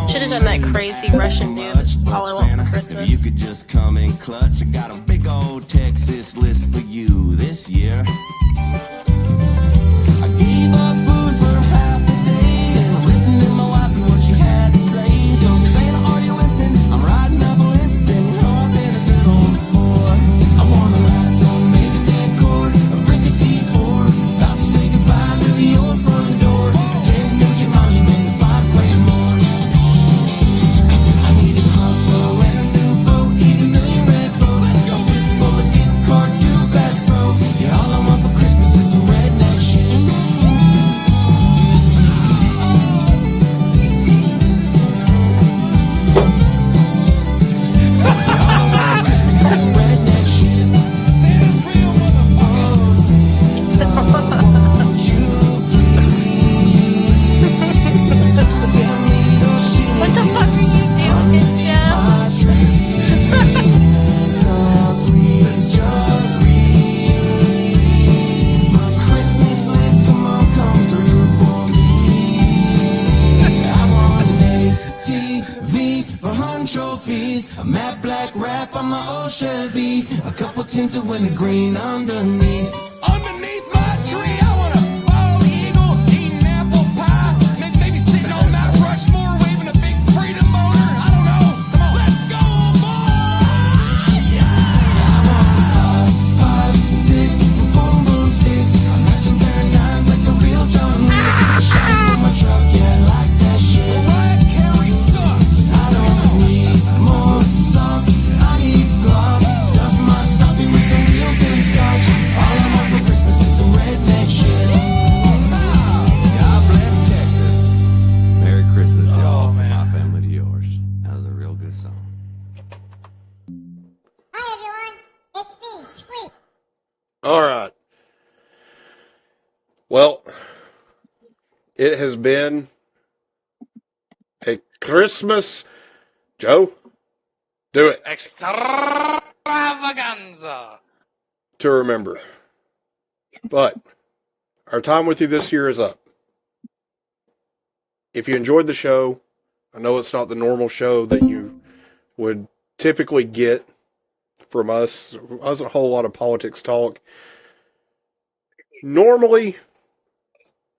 Should have done that crazy Russian dude. That's all I want for Christmas. If you could just come in clutch, I got a big old Texas list for you this year. I gave up booze for half a day and listened to my wife and what she had to say. So Santa, are you listening? I'm riding up a list and I've been a good old boy. I wanna last on maybe dead cord, a brick of C4, about to say goodbye to the old front door. 10 Nugent Monument, 5 Claymores. I need a crossbow and a new boat, eat a million red boats. A fist full of gift cards to Bass Pro. Yeah, all I want for Christmas is some redneck shit. All I want for Christmas is some redneck shit. Santa's real motherfuckers. Santa, won't you please spare me those shitty What the fuck are you doing, Jeff? Please just read my Christmas list. Come on, come through for me. I want an ATV for hunting trophies, a matte black wrap on my old Chevy, a couple tins of wintergreen underneath. Underneath my tree, I want a bald eagle eating apple pie. Maybe sitting on Mount Rushmore waving a big freedom motor. I don't know. Come on, let's go, boys! Yeah! I want 5, 6 boom boom sticks. I'm matching their nines like the real John Wick. Shot from my truck, yeah, I like that shit. Mariah Carey sucks. I don't need more songs, I need gloss. Stuff my stocking with some real good scotch. All I want for Christmas is some redneck shit. God bless Texas. Merry Christmas, y'all, from my family to yours. That was a real good song. All right. it has been a Christmas. Joe, do it. Extravaganza. To remember. But our time with you this year is up. If you enjoyed the show, I know it's not the normal show that you would typically get from us. There wasn't a whole lot of politics talk. Normally,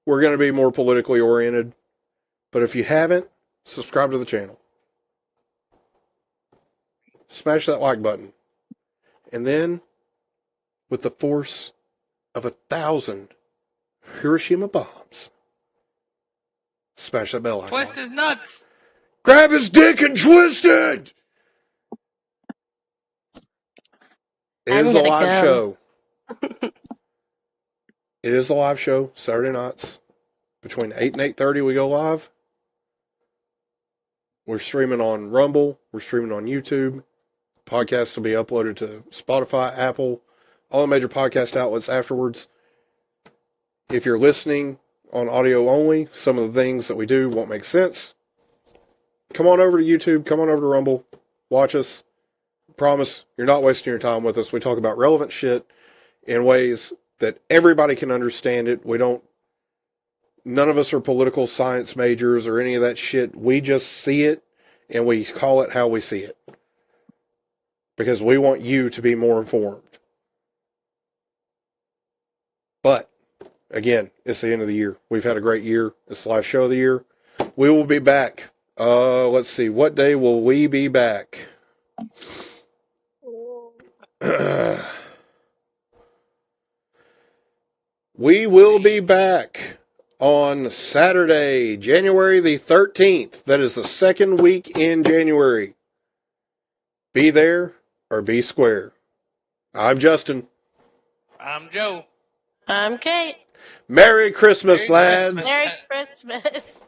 we're going to be more politically oriented. But if you haven't, subscribe to the channel. Smash that like button. And then, with the force of 1,000 Hiroshima bombs, smash that bell icon. Twist his nuts. Grab his dick and twist it! It is a live show. It is a live show, Saturday nights. Between 8 and 8:30 we go live. We're streaming on Rumble. We're streaming on YouTube. Podcast will be uploaded to Spotify, Apple, all the major podcast outlets afterwards. If you're listening on audio only, some of the things that we do won't make sense. Come on over to YouTube. Come on over to Rumble. Watch us. Promise you're not wasting your time with us. We talk about relevant shit in ways that everybody can understand it. None of us are political science majors or any of that shit. We just see it and we call it how we see it. Because we want you to be more informed. But, again, it's the end of the year. We've had a great year. It's the last show of the year. We will be back. Let's see. What day will we be back? We will be back on Saturday, January the 13th. That is the second week in January. Be there or be square. I'm Justin. I'm Joe. I'm Kate. Merry Christmas, lads. Merry Christmas.